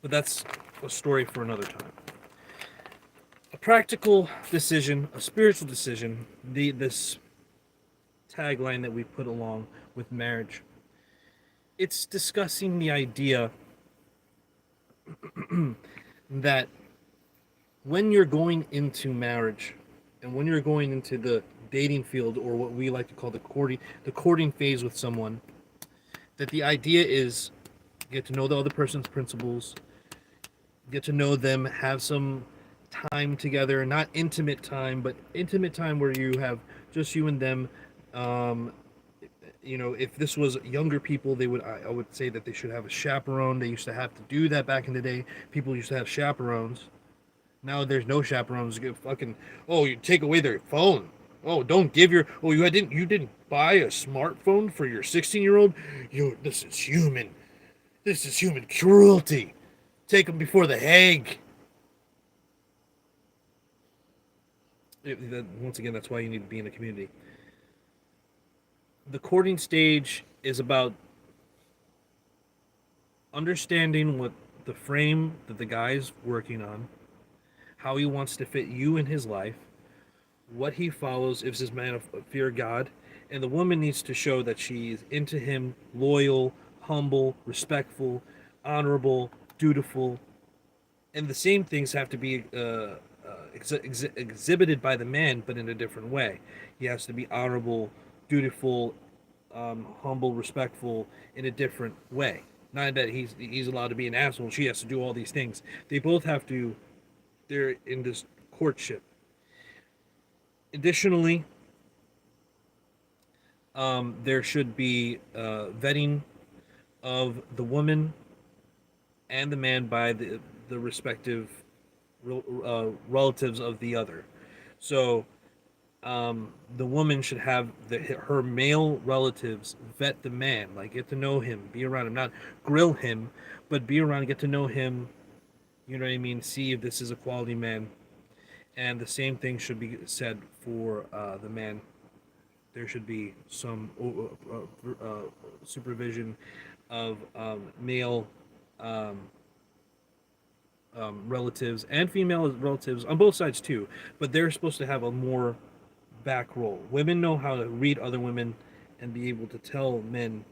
But that's a story for another time. A practical decision, a spiritual decision, this tagline that we put along with marriage, it's discussing the idea that when you're going into marriage and when you're going into the dating field, or what we like to call the courting phase with someone, that the idea is get to know the other person's principles, get to know them, have some time together, not intimate time, but intimate time where you have just you and them. If this was younger people, I would say that they should have a chaperone. They used to have to do that back in the day. People used to have chaperones. Now there's no chaperones. You fucking, oh, you take away their phone. Oh, don't give your, oh, you didn't buy a smartphone for your 16-year-old. This is human. This is human cruelty. Take them before the Hague. Once again, that's why you need to be in a community. The courting stage is about understanding what the frame that the guy's working on, how he wants to fit you in his life, what he follows, if this man of fear God, and the woman needs to show that she's into him, loyal, humble, respectful, honorable, dutiful, and the same things have to be exhibited by the man, but in a different way. He has to be honorable, dutiful, humble, respectful in a different way. Not that he's allowed to be an asshole. She has to do all these things. They both have to. They're in this courtship. Additionally, there should be vetting of the woman and the man by the respective relatives of the other. So the woman should have her male relatives vet the man, like get to know him, be around him, not grill him, but be around, get to know him. You know what I mean? See if this is a quality man. And the same thing should be said for the man. There should be some supervision of male relatives and female relatives on both sides too, but they're supposed to have a more back role. Women know how to read other women and be able to tell men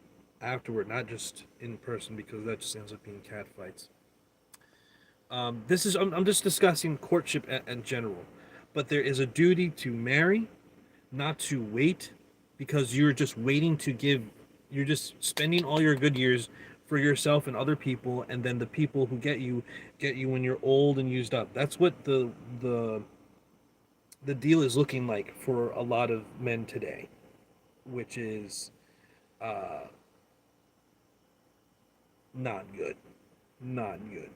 afterward, not just in person, because that just ends up being cat fights. I'm just discussing courtship in general, but there is a duty to marry, not to wait, because you're just waiting to give. You're just spending all your good years for yourself and other people, and then the people who get you when you're old and used up. That's what the deal is looking like for a lot of men today, which is not good, not good.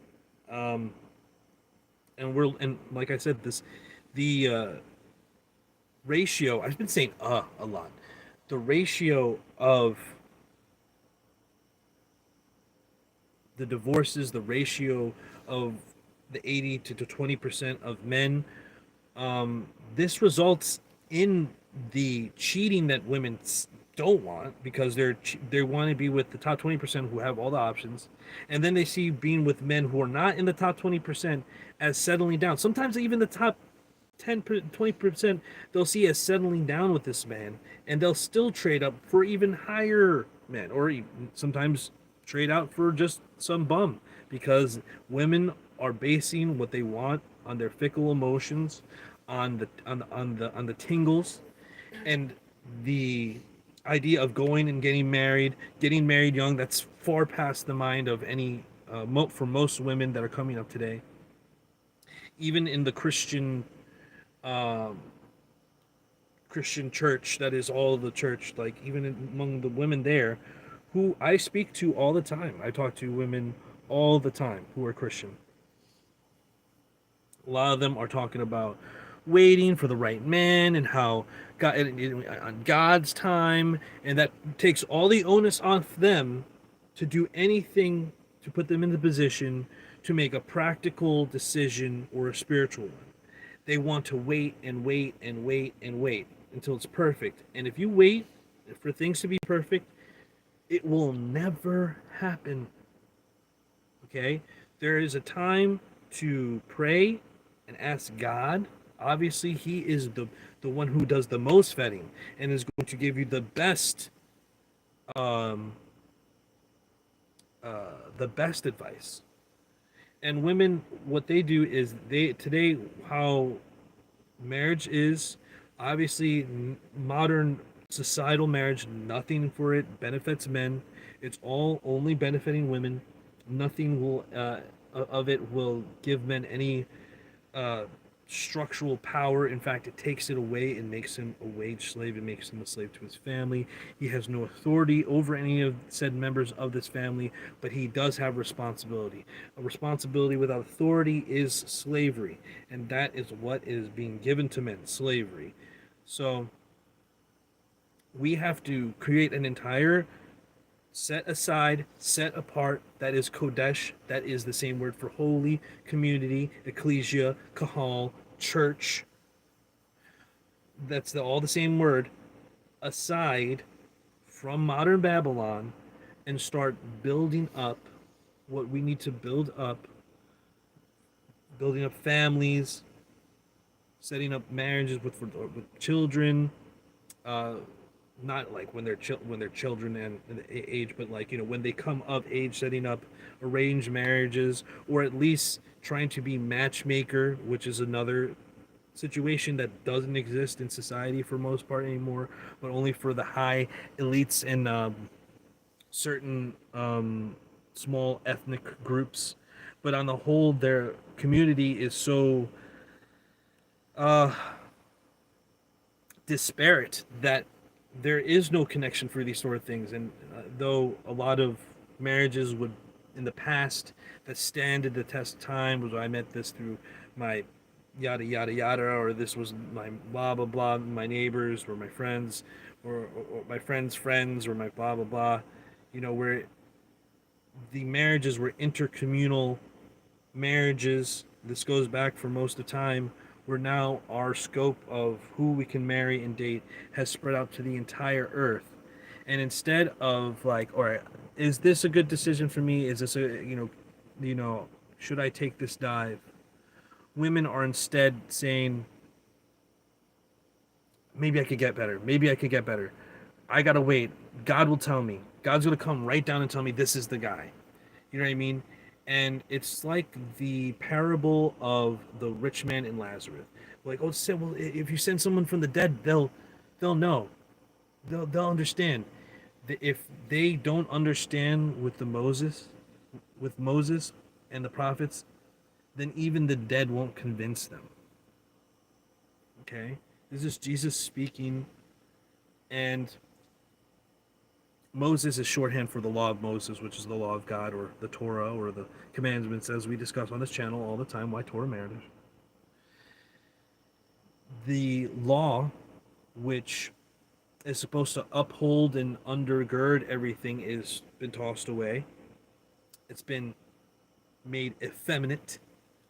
And like I said, the ratio. I've been saying a lot. The ratio of the divorces, the ratio of the 80 to 20% of men. This results in the cheating that women don't want because they want to be with the top 20% who have all the options, and then they see being with men who are not in the top 20% as settling down. Sometimes even the top 10 20% they'll see as settling down with this man, and they'll still trade up for even higher men, or even sometimes trade out for just some bum, because women are basing what they want on their fickle emotions, on the tingles, and the idea of going and getting married young. That's far past the mind of any for most women that are coming up today. Even in the um, Christian church, that is all the church, like even among the women there, who I speak to all the time. I talk to women all the time who are Christian. A lot of them are talking about waiting for the right man and how God on God's time, and that takes all the onus off them to do anything to put them in the position to make a practical decision or a spiritual one. They want to wait and wait and wait and wait until it's perfect. And if you wait for things to be perfect, it will never happen. Okay? There is a time to pray and ask God. Obviously, He is the one who does the most vetting and is going to give you um, the best advice. And women, what they do is they today how marriage is, obviously modern societal marriage, nothing for it benefits men. It's all only benefiting women. Nothing will of it will give men any uh, structural power. In fact, it takes it away and makes him a wage slave. It makes him a slave to his family. He has no authority over any of said members of this family, but he does have responsibility. A responsibility without authority is slavery, and that is what is being given to men, slavery. So we have to create an entire set aside, set apart, that is Kodesh, that is the same word for holy, community, ecclesia, kahal, church. That's all the same word, aside from modern Babylon, and start building up what we need to building up families, setting up marriages with children, uh, not like when they're children and age, but like when they come of age, setting up arranged marriages, or at least trying to be matchmaker, which is another situation that doesn't exist in society for most part anymore, but only for the high elites and certain small ethnic groups. But on the whole, their community is so uh, disparate that there is no connection for these sort of things. And though a lot of marriages would in the past that standed the test of time, was I met this through my yada yada yada, or this was my blah blah blah, my neighbors or my friends, or my friends friends, or my blah blah blah, where the marriages were intercommunal marriages. This goes back for most of the time, where now our scope of who we can marry and date has spread out to the entire earth. And instead of like, all right, is this a good decision for me? Is this should I take this dive? Women are instead saying, maybe I could get better. Maybe I could get better. I gotta wait. God will tell me. God's gonna come right down and tell me this is the guy. You know what I mean? And it's like the parable of the rich man and Lazarus. Like, oh, say, well, if you send someone from the dead, they'll know. They'll understand. If they don't understand with Moses and the prophets, then even the dead won't convince them. Okay? This is Jesus speaking, and Moses is shorthand for the law of Moses, which is the law of God, or the Torah, or the commandments, as we discuss on this channel all the time. Why Torah matters. The law, which is supposed to uphold and undergird everything, is been tossed away. It's been made effeminate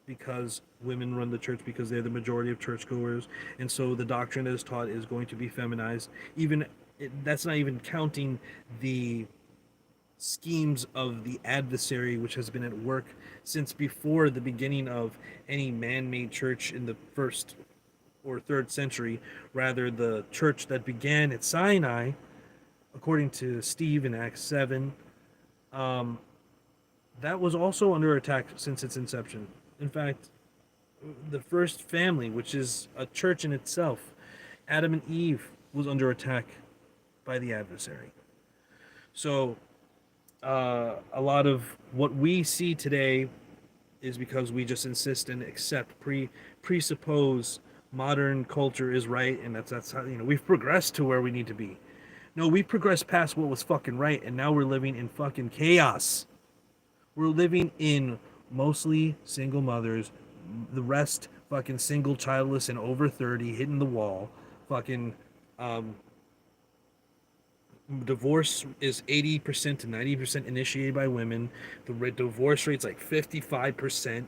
because women run the church, because they're the majority of churchgoers, and so the doctrine that is taught is going to be feminized. Even That's not even counting the schemes of the adversary, which has been at work since before the beginning of any man-made church in the first or third century. Rather, the church that began at Sinai, according to Steve in Acts 7, um, that was also under attack since its inception. In fact, the first family, which is a church in itself, Adam and Eve, was under attack by the adversary. So, a lot of what we see today is because we just insist and accept, presuppose modern culture is right, and that's how, we've progressed to where we need to be. No, we've progressed past what was fucking right, and now we're living in fucking chaos. We're living in mostly single mothers, the rest fucking single, childless, and over 30, hitting the wall. Fucking um, divorce is 80% to 90% initiated by women. The divorce rate's like 55%.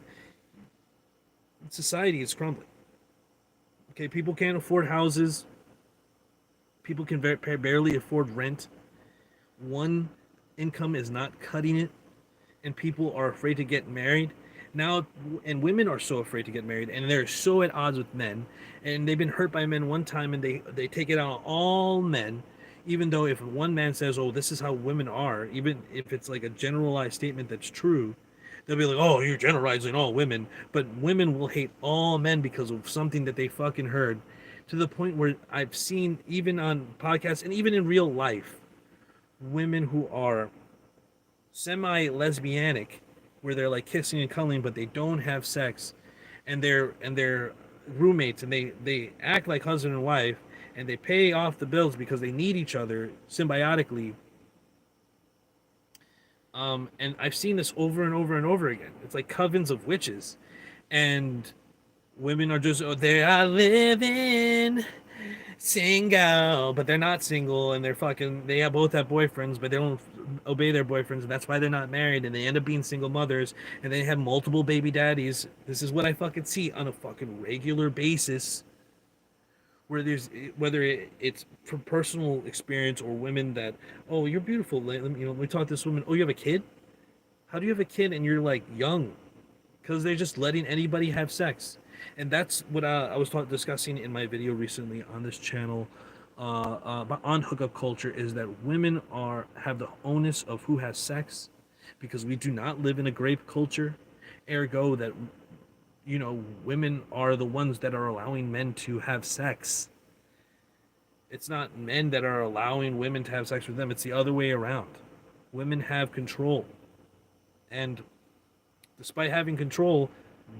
Society is crumbling. Okay, people can't afford houses. People can barely afford rent. One income is not cutting it, and people are afraid to get married now. And women are so afraid to get married, and they're so at odds with men, and they've been hurt by men one time, and they take it out on all men. Even though if one man says, "Oh, this is how women are," even if it's like a generalized statement that's true, they'll be like, "Oh, you're generalizing all women." But women will hate all men because of something that they fucking heard, to the point where I've seen, even on podcasts and even in real life, women who are semi-lesbianic, where they're like kissing and cuddling, but they don't have sex, and they're roommates, and they act like husband and wife, and they pay off the bills because they need each other symbiotically. And I've seen this over and over and over again. It's like covens of witches, and women are just, oh, they are living single, but they're not single, and they have both have boyfriends, but they don't obey their boyfriends, and that's why they're not married, and they end up being single mothers, and they have multiple baby daddies. This is what I fucking see on a fucking regular basis, where there's, whether it's from personal experience or women that, oh, you're beautiful, we taught this woman, oh, you have a kid? How do you have a kid and you're like young? Because they're just letting anybody have sex. And that's what I was discussing in my video recently on this channel, on hookup culture, is that women have the onus of who has sex, because we do not live in a grape culture. Ergo, that women are the ones that are allowing men to have sex. It's not men that are allowing women to have sex with them. It's the other way around. Women have control, and despite having control,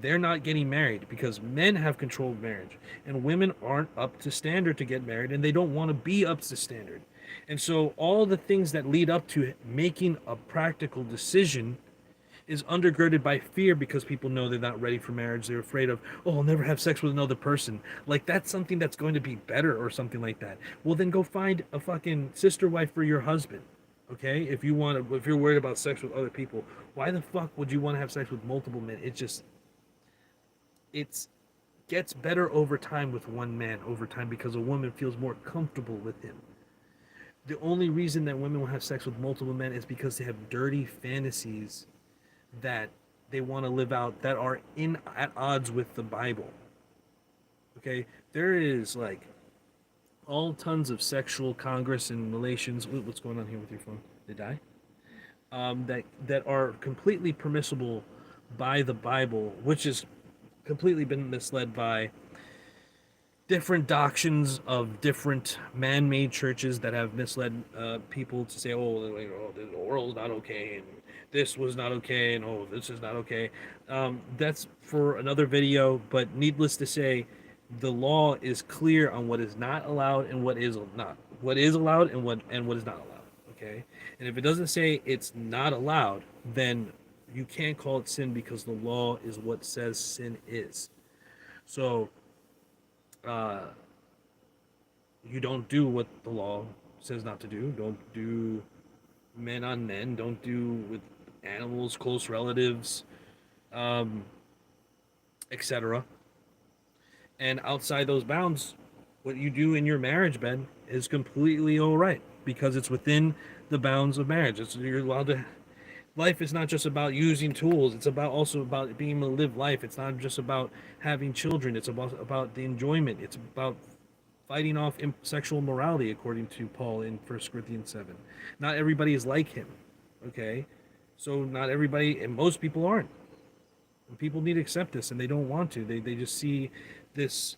they're not getting married because men have control of marriage, and women aren't up to standard to get married, and they don't want to be up to standard. And so all the things that lead up to making a practical decision is undergirded by fear, because people know they're not ready for marriage. They're afraid of, oh, I'll never have sex with another person. Like that's something that's going to be better or something like that. Well, then go find a fucking sister wife for your husband. Okay, if you're worried about sex with other people, why the fuck would you want to have sex with multiple men? It's gets better over time with one man over time, because a woman feels more comfortable with him. The only reason that women will have sex with multiple men is because they have dirty fantasies that they want to live out, that are at odds with the Bible. Okay, there is like all tons of sexual congress and relations. What's going on here with your phone? Did it die? That are completely permissible by the Bible, which has completely been misled by different doctrines of different man-made churches that have misled people to say, oh, the oral's not okay, and this was not okay, and oh, this is not okay. That's for another video, but needless to say, the law is clear on what is not allowed and what is not, what is allowed and what is not allowed. Okay, and if it doesn't say it's not allowed, then you can't call it sin, because the law is what says sin is. So you don't do what the law says not to do. Don't do men on men. Don't do with animals, close relatives, etc. And outside those bounds, What you do in your marriage bed is completely all right because it's within the bounds of marriage. You're allowed to. Life is not just about using tools. It's also about being able to live life. It's not just about having children. It's about the enjoyment. It's about fighting off sexual morality, according to Paul in 1 Corinthians 7. Not everybody is like him. Okay, so not everybody, and most people aren't. And people need to accept this, and they don't want to. They just see this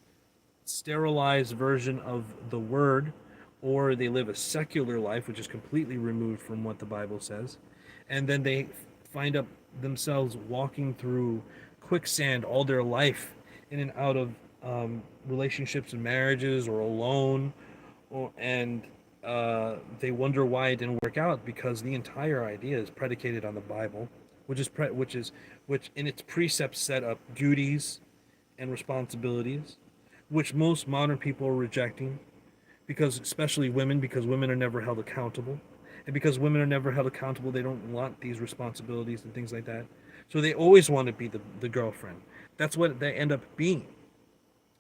sterilized version of the word, or they live a secular life, which is completely removed from what the Bible says, and then they find up themselves walking through quicksand all their life, in and out of relationships and marriages, or alone, and they wonder why it didn't work out, because the entire idea is predicated on the Bible, which in its precepts set up duties and responsibilities, which most modern people are rejecting, because especially women, because women are never held accountable, and because women are never held accountable, they don't want these responsibilities and things like that. So they always want to be the girlfriend. That's what they end up being.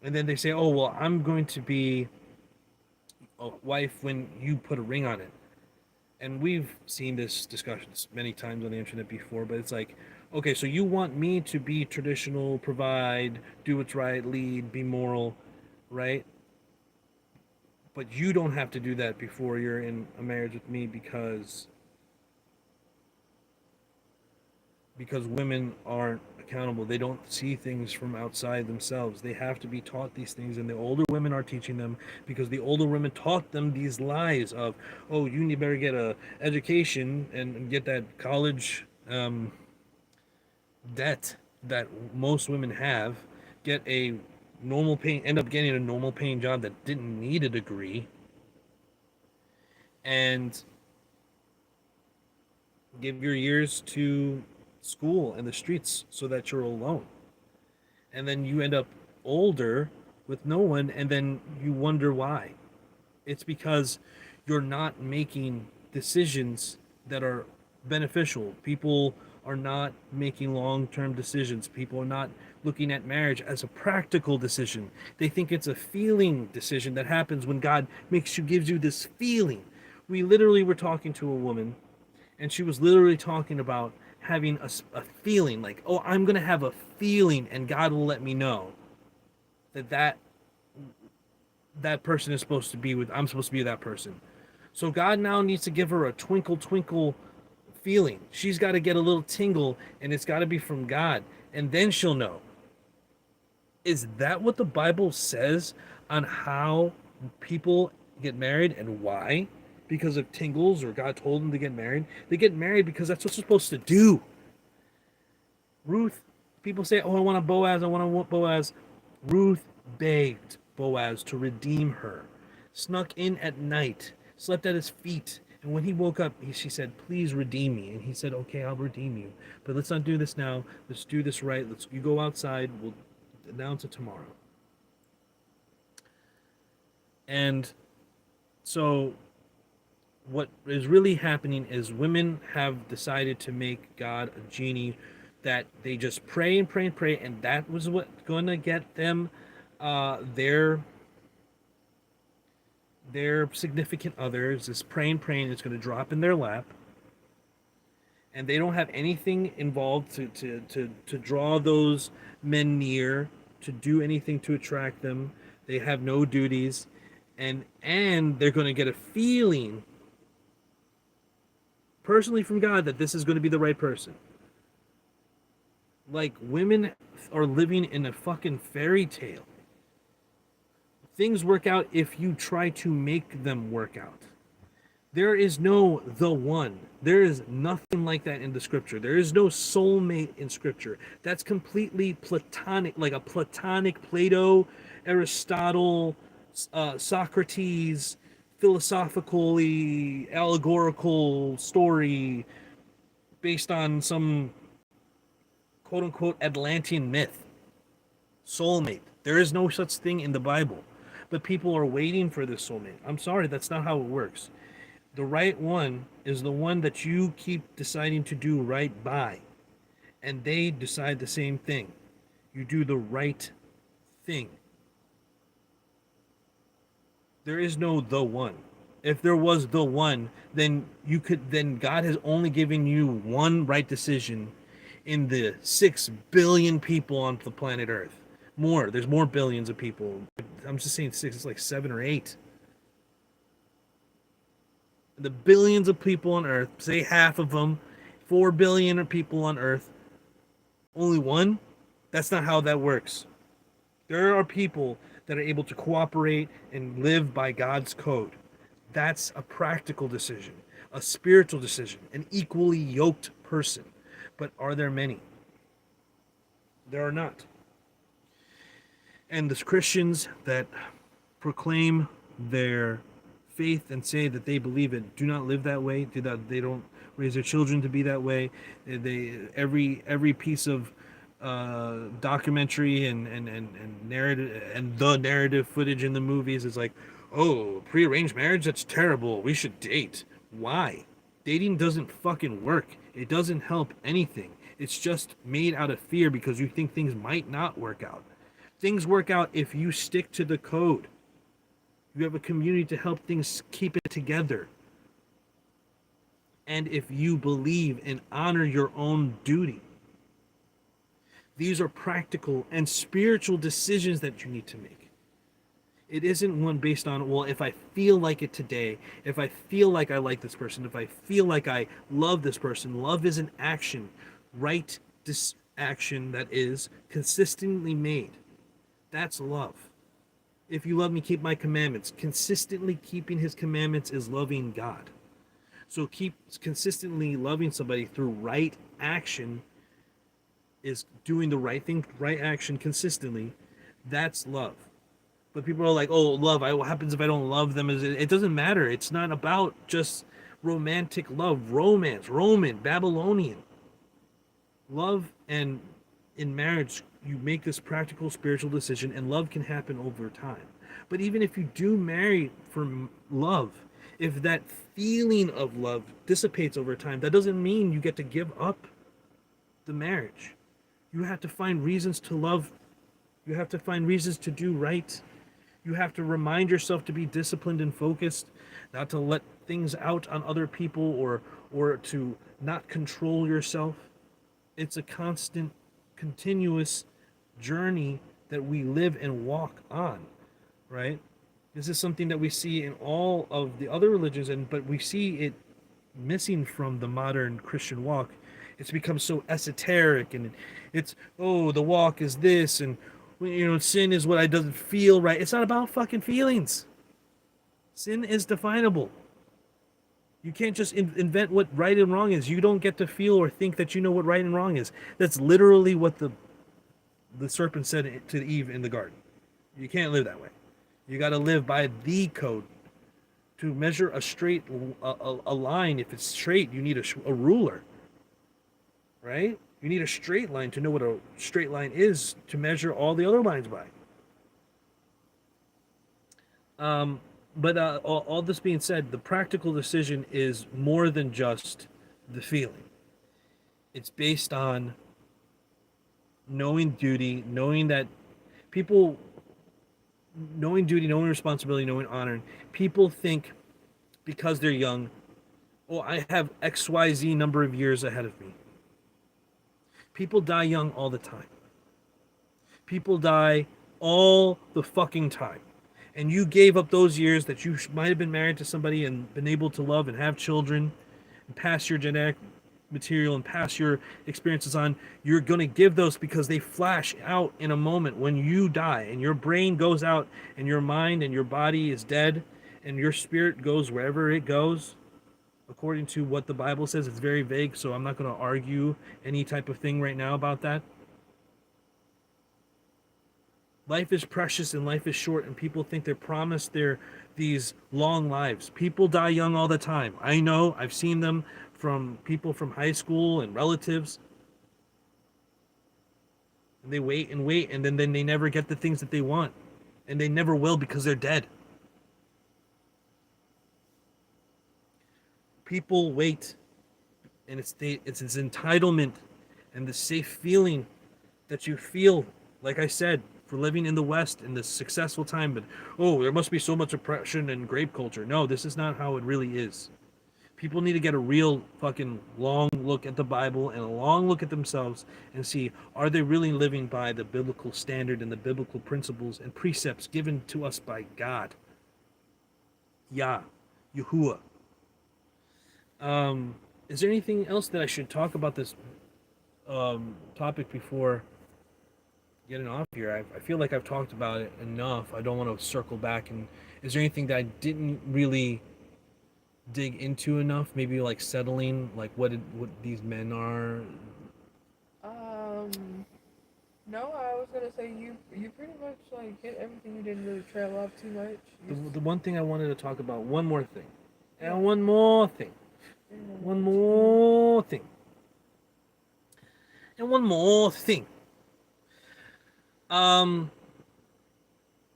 And then they say, oh well, I'm going to be a wife when you put a ring on it. And we've seen this discussion many times on the internet before, but it's like, okay, so you want me to be traditional, provide, do what's right, lead, be moral, right? But you don't have to do that before you're in a marriage with me, because women aren't accountable. They don't see things from outside themselves. They have to be taught these things, and the older women are teaching them, because the older women taught them these lies of, oh, you need better get a education and get that college debt that most women have, get a normal paying, end up getting a normal paying job that didn't need a degree, and give your years to school and the streets so that you're alone. And then you end up older with no one, and then you wonder why. It's because you're not making decisions that are beneficial. People are not making long-term decisions. People are not looking at marriage as a practical decision. They think it's a feeling decision that happens when God gives you this feeling. We literally were talking to a woman, and she was literally talking about having a feeling, like, oh, I'm going to have a feeling and God will let me know that person is supposed to be with, I'm supposed to be that person. So God now needs to give her a twinkle twinkle feeling. She's got to get a little tingle, and it's got to be from God, and then she'll know. Is that what the Bible says on how people get married and why? Because of tingles, or God told them to get married? They get married because that's what you're supposed to do. Ruth, people say, oh, I want a Boaz, I want a Boaz. Ruth begged Boaz to redeem her, snuck in at night, slept at his feet, and when he woke up, she said, please redeem me. And he said, okay, I'll redeem you, but let's not do this now. Let's do this right. You go outside, we'll announce it tomorrow. And so what is really happening is women have decided to make God a genie that they just pray and pray and pray, and that was what's going to get them their significant others. This praying, it's going to drop in their lap, and they don't have anything involved to draw those men near, to do anything to attract them. They have no duties, and they're going to get a feeling personally from God that this is going to be the right person. Like, women are living in a fucking fairy tale. Things work out if you try to make them work out. There is no the one. There is nothing like that in the scripture. There is no soulmate in scripture. That's completely platonic, like a platonic Plato, Aristotle, Socrates, philosophically allegorical story based on some quote-unquote Atlantean myth. Soulmate. There is no such thing in the Bible. But people are waiting for this soulmate. I'm sorry, that's not how it works. The right one is the one that you keep deciding to do right by. And they decide the same thing. You do the right thing. There is no the one. If there was the one, then God has only given you one right decision in the 6 billion people on the planet Earth. More. There's more billions of people. I'm just saying six, it's like 7 or 8. The billions of people on Earth, say half of them, 4 billion people on Earth, only one? That's not how that works. There are people that are able to cooperate and live by God's code. That's a practical decision, a spiritual decision, an equally yoked person. But are there many? There are not. And the Christians that proclaim their faith and say that they believe it do not live that way, they don't raise their children to be that way. Every piece of documentary and narrative and the narrative footage in the movies is like, oh, prearranged marriage, that's terrible, we should date. Why? Dating doesn't fucking work. It doesn't help anything. It's just made out of fear because you think things might not work out. Things work out if you stick to the code. You have a community to help things keep it together. And if you believe and honor your own duty. These are practical and spiritual decisions that you need to make. It isn't one based on, well, if I feel like it today, if I feel like I like this person, if I feel like I love this person. Love is an action, right? This action that is consistently made. That's love. If you love me, keep my commandments. Consistently keeping his commandments is loving God. So keep consistently loving somebody through right action is doing the right thing, right action consistently. That's love. But people are like, oh, love, what happens if I don't love them? It doesn't matter. It's not about just romantic love, romance, Roman, Babylonian. Love, and in marriage, you make this practical spiritual decision, and love can happen over time. But even if you do marry for love, if that feeling of love dissipates over time, that doesn't mean you get to give up the marriage. You have to find reasons to love. You have to find reasons to do right. You have to remind yourself to be disciplined and focused, not to let things out on other people or to not control yourself. It's a constant, continuous journey that we live and walk on, right? This is something that we see in all of the other religions, but we see it missing from the modern Christian walk. It's become so esoteric, and it's, oh, the walk is this, and sin is what I doesn't feel right. It's not about fucking feelings. Sin is definable. You can't just invent what right and wrong is. You don't get to feel or think that you know what right and wrong is. That's literally what the serpent said to Eve in the garden. You can't live that way. You got to live by the code. To measure a straight a line, if it's straight, you need a ruler, right? You need a straight line to know what a straight line is to measure all the other lines by. But all this being said, the practical decision is more than just the feeling. It's based on knowing duty, knowing that people, knowing duty, knowing responsibility, knowing honor. People think because they're young, oh, I have XYZ number of years ahead of me. People die young all the time. People die all the fucking time. And you gave up those years that you might have been married to somebody and been able to love and have children and pass your genetic material and pass your experiences on. You're going to give those because they flash out in a moment when you die and your brain goes out and your mind and your body is dead and your spirit goes wherever it goes. According to what the Bible says, it's very vague, so I'm not going to argue any type of thing right now about that. Life is precious and life is short, and people think they're promised these long lives. People die young all the time. I know. I've seen them from people from high school and relatives. And they wait, and then they never get the things that they want. And they never will because they're dead. People wait, and it's entitlement and the safe feeling that you feel, like I said, for living in the West in this successful time, but oh, there must be so much oppression and grape culture. No, this is not how it really is. People need to get a real fucking long look at the Bible and a long look at themselves and see, are they really living by the biblical standard and the biblical principles and precepts given to us by God? Yah, Yahuwah. Is there anything else that I should talk about this topic before getting off here? I feel like I've talked about it enough. I don't want to circle back. And is there anything that I didn't really dig into enough? Maybe like settling, like what these men are. No, I was gonna say you pretty much like hit everything. You didn't really trail off too much. The one thing I wanted to talk about, one more thing, and one more thing, one more thing, and one more thing.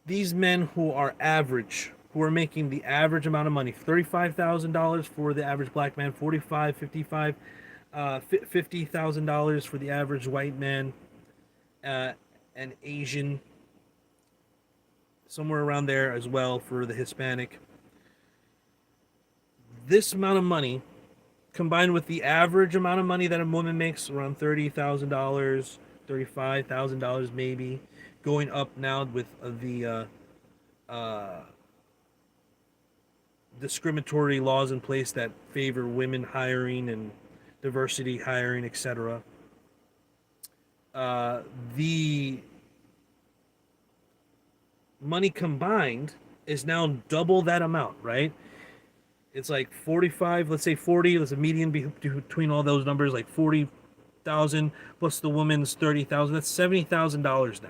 These men who are average, who are making the average amount of money, $35,000 for the average black man, 45, 55, $50,000 for the average white man, and Asian, somewhere around there as well for the Hispanic. This amount of money, combined with the average amount of money that a woman makes, around $30,000, $35,000 maybe, going up now with the discriminatory laws in place that favor women hiring and diversity hiring, etc. The money combined is now double that amount, right? It's like 45, let's say 40, there's a median between all those numbers, like 40,000 plus the woman's 30,000, that's $70,000 now.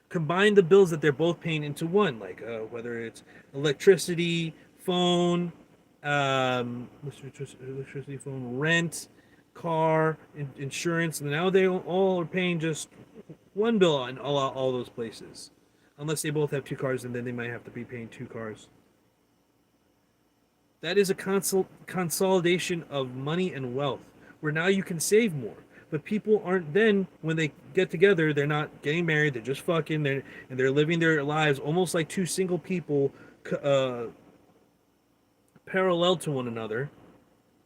Combine the bills that they're both paying into one, like whether it's electricity, phone, electricity, phone, rent, car, insurance, and now they all are paying just one bill on all those places, unless they both have two cars, and then they might have to be paying two cars. That is a consolidation of money and wealth, where now you can save more. But people aren't, then when they get together, they're not getting married, they're just fucking, they're living their lives almost like two single people, parallel to one another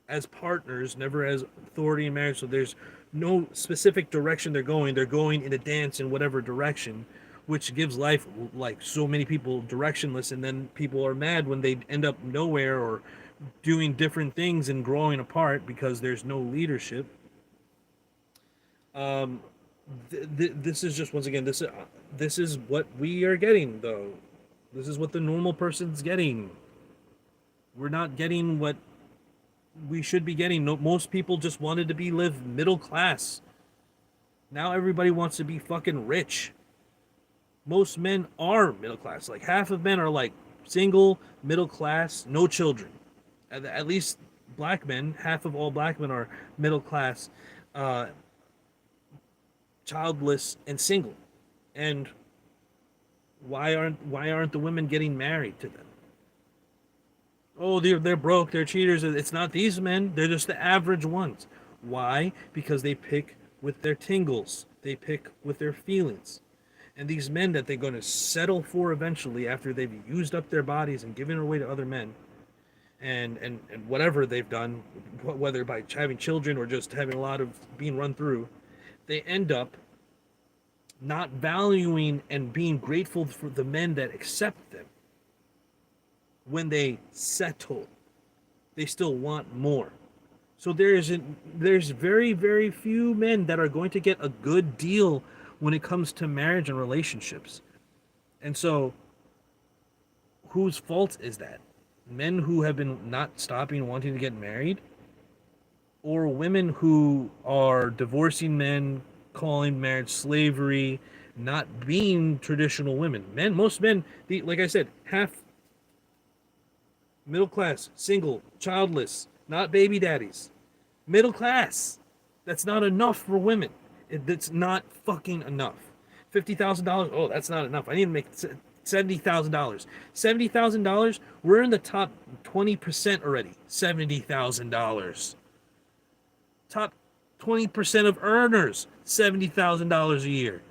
as partners, never as authority in marriage. So there's no specific direction they're going in a dance in whatever direction, which gives life, like so many people, directionless, and then people are mad when they end up nowhere or doing different things and growing apart because there's no leadership. This is just, once again, this is what we are getting, though. This is what the normal person's getting. We're not getting what we should be getting. No, most people just wanted to live middle class. Now everybody wants to be fucking rich. Most men are middle class. Like half of men are like single, middle class, no children. At least black men, half of all black men are middle class, childless, and single. And why aren't the women getting married to them? Oh, they're broke, they're cheaters. It's not these men, they're just the average ones. Why? Because they pick with their tingles, they pick with their feelings. And these men that they're going to settle for eventually after they've used up their bodies and given away to other men, and whatever they've done, whether by having children or just having a lot of being run through, they end up not valuing and being grateful for the men that accept them. When they settle, they still want more. So there's very, very few men that are going to get a good deal when it comes to marriage and relationships. And so whose fault is that? Men who have been not stopping wanting to get married, or women who are divorcing men, calling marriage slavery, not being traditional women. Most men, like I said, half middle class, single, childless, not baby daddies. Middle class. That's not enough for women. That's not fucking enough. $50,000. Oh, that's not enough. I need to make $70,000. $70,000. We're in the top 20% already. $70,000. Top 20% of earners. $70,000 a year.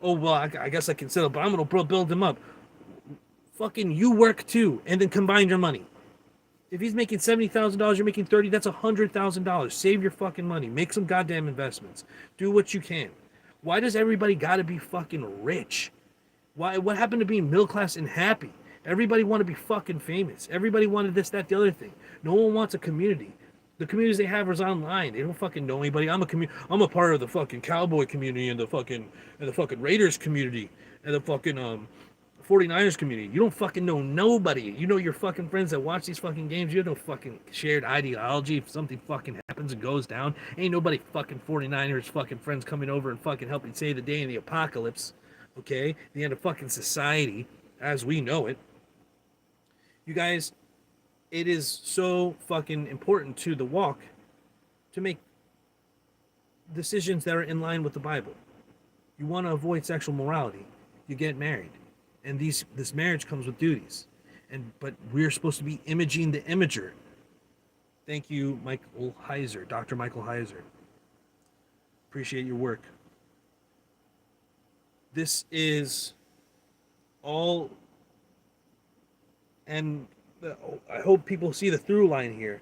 Oh well, I guess I can settle, but I'm gonna build him up. Fucking you work too, and then combine your money. If he's making $70,000, you're making 30. That's $100,000. Save your fucking money. Make some goddamn investments. Do what you can. Why does everybody gotta be fucking rich? Why? What happened to being middle class and happy? Everybody want to be fucking famous. Everybody wanted this, that, the other thing. No one wants a community. The communities they have is online. They don't fucking know anybody. I'm a part of the fucking cowboy community and the fucking Raiders community and the fucking 49ers community. You don't fucking know nobody. You know your fucking friends that watch these fucking games. You have no fucking shared ideology. If something fucking happens and goes down, ain't nobody fucking 49ers fucking friends coming over and fucking helping save the day in the apocalypse. Okay? The end of fucking society as we know it. You guys, it is so fucking important to the walk to make decisions that are in line with the Bible. You want to avoid sexual morality, you get married. And this marriage comes with duties. But we're supposed to be imaging the imager. Thank you, Michael Heiser, Dr. Michael Heiser. Appreciate your work. This is all, and I hope people see the through line here,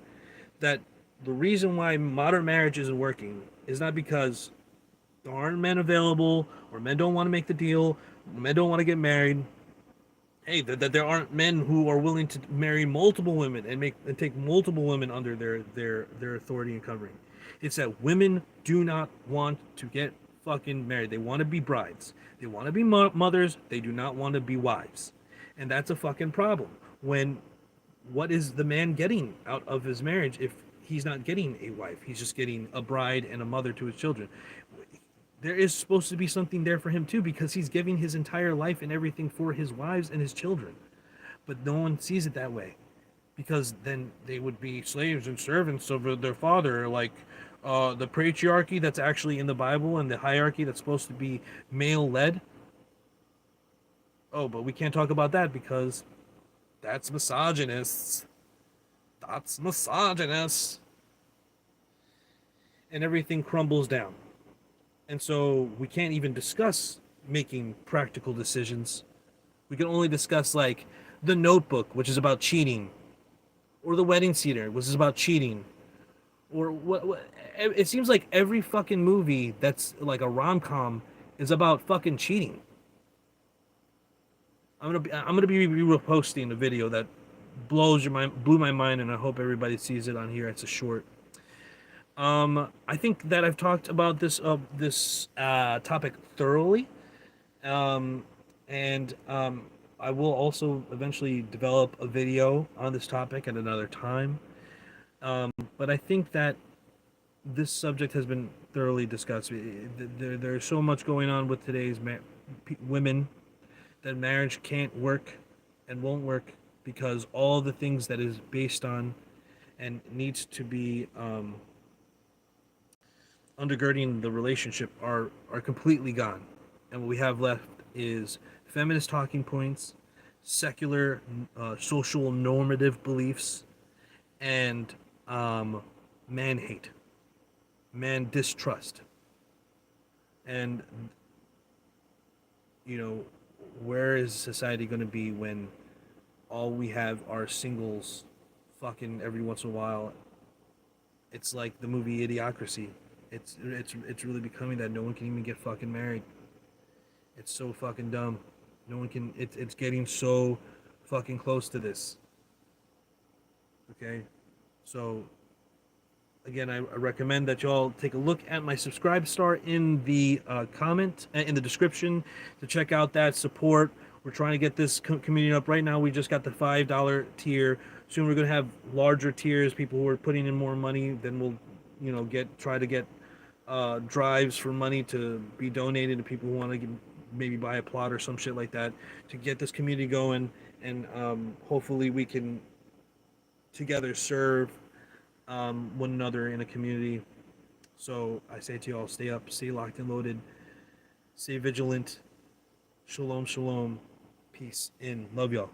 that the reason why modern marriage isn't working is not because there aren't men available, or men don't want to make the deal, men don't want to get married. Hey, that there aren't men who are willing to marry multiple women and take multiple women under their authority and covering. It's that women do not want to get fucking married. They want to be brides. They want to be mothers. They do not want to be wives. And that's a fucking problem. When what is the man getting out of his marriage if he's not getting a wife? He's just getting a bride and a mother to his children. There is supposed to be something there for him too, because he's giving his entire life and everything for his wives and his children. But no one sees it that way, because then they would be slaves and servants of their father, like the patriarchy that's actually in the Bible and the hierarchy that's supposed to be male led. Oh, but we can't talk about that because that's misogynist. That's misogynist. And everything crumbles down. And so we can't even discuss making practical decisions. We can only discuss like The Notebook, which is about cheating, or The Wedding Singer, which is about cheating, or what it seems like every fucking movie that's like a rom-com is about fucking cheating. I'm gonna be reposting a video that blew my mind, and I hope everybody sees it on here. It's a short. I think that I've talked about this topic thoroughly, and I will also eventually develop a video on this topic at another time. But I think that this subject has been thoroughly discussed. There's so much going on with today's women that marriage can't work and won't work because all the things that is based on and needs to be undergirding the relationship are completely gone, and what we have left is feminist talking points, secular social normative beliefs, and man hate, man distrust. And you know, where is society going to be when all we have are singles fucking every once in a while? It's like the movie Idiocracy. It's really becoming that no one can even get fucking married. It's so fucking dumb. No one can. It's getting so fucking close to this. Okay, so again, I recommend that y'all take a look at my subscribe star in the comment in the description to check out that support. We're trying to get this community up. Right now, we just got the $5 tier. Soon we're gonna have larger tiers. People who are putting in more money, then we'll, try to get drives for money to be donated to people who want to maybe buy a plot or some shit like that to get this community going, and hopefully we can together serve one another in a community. So I say to y'all, stay up, stay locked and loaded, stay vigilant. Shalom, shalom, peace in, love y'all.